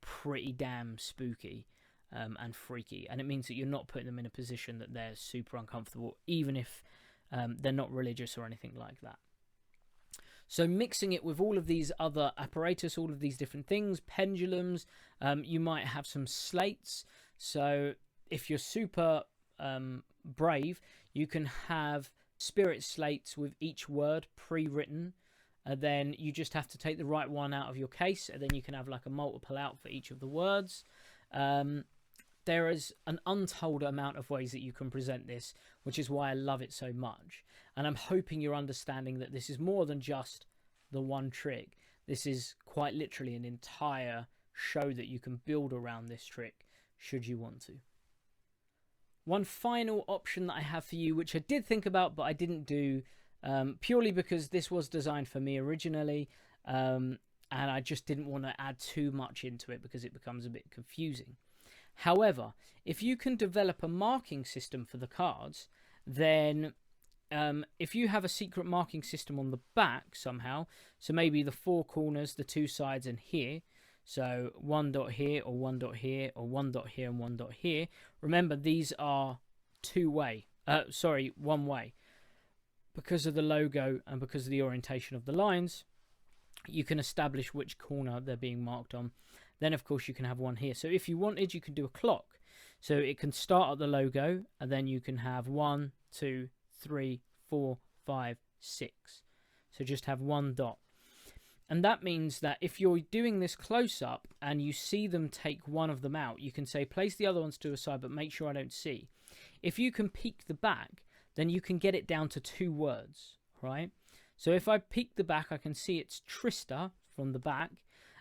pretty damn spooky and freaky, and it means that you're not putting them in a position that they're super uncomfortable, even if they're not religious or anything like that. So mixing it with all of these other apparatus, all of these different things, pendulums, you might have some slates. So if you're super brave, you can have spirit slates with each word pre-written. Then you just have to take the right one out of your case, and then you can have like a multiple out for each of the words. There is an untold amount of ways that you can present this, which is why I love it so much. And I'm hoping you're understanding that this is more than just the one trick. This is quite literally an entire show that you can build around this trick, should you want to. One final option that I have for you, which I did think about, but I didn't do, purely because this was designed for me originally, and I just didn't want to add too much into it because it becomes a bit confusing. However, if you can develop a marking system for the cards, then if you have a secret marking system on the back somehow, so maybe the four corners, the two sides and here, so one dot here or one dot here or one dot here and one dot here, remember these are two-way. sorry, one way. Because of the logo and because of the orientation of the lines, you can establish which corner they're being marked on. Then, of course, you can have one here. So if you wanted, you could do a clock. So it can start at the logo, and then you can have 1, 2, 3, 4, 5, 6. So just have one dot. And that means that if you're doing this close-up and you see them take one of them out, you can say, place the other ones to a side, but make sure I don't see. If you can peek the back, then you can get it down to 2 words, right? So if I peek the back, I can see it's Trista from the back,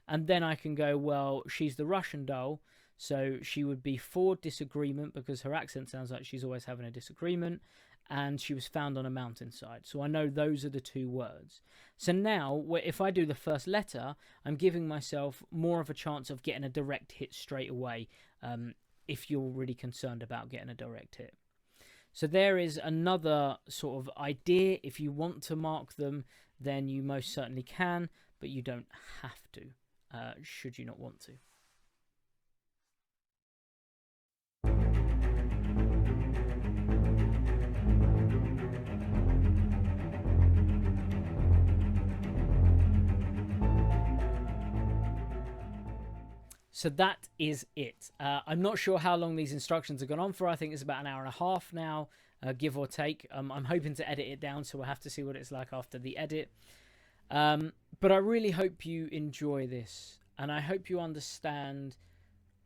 and then I can go, well, she's the Russian doll, so she would be for disagreement, because her accent sounds like she's always having a disagreement, and she was found on a mountainside. So I know those are the 2 words. So now, if I do the first letter, I'm giving myself more of a chance of getting a direct hit straight away, if you're really concerned about getting a direct hit. So there is another sort of idea. If you want to mark them, then you most certainly can, but you don't have to, should you not want to. So that is it. I'm not sure how long these instructions have gone on for. I think it's about an hour and a half now, give or take. I'm hoping to edit it down, so we'll have to see what it's like after the edit. But I really hope you enjoy this, and I hope you understand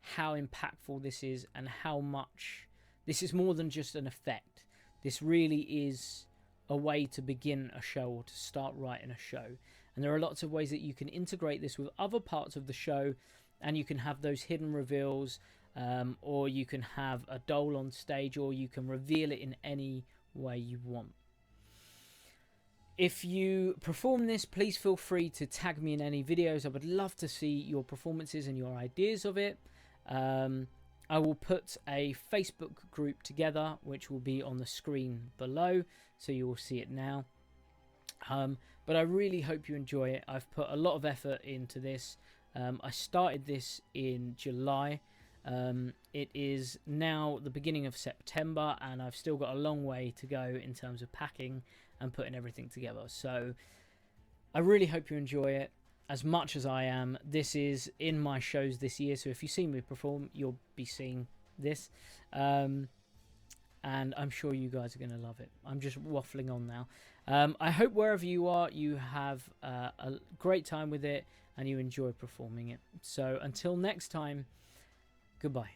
how impactful this is and how much this is more than just an effect. This really is a way to begin a show or to start writing a show. And there are lots of ways that you can integrate this with other parts of the show, and you can have those hidden reveals, or you can have a doll on stage, or you can reveal it in any way you want. If you perform this, please feel free to tag me in any videos. I would love to see your performances and your ideas of it. I will put a Facebook group together, which will be on the screen below, so you will see it now. But I really hope you enjoy it. I've put a lot of effort into this. I started this in July. It is now the beginning of September, and I've still got a long way to go in terms of packing and putting everything together. So I really hope you enjoy it as much as I am. This is in my shows this year, so if you see me perform, you'll be seeing this. And I'm sure you guys are going to love it. I'm just waffling on now. I hope wherever you are, you have a great time with it and you enjoy performing it. So until next time, goodbye.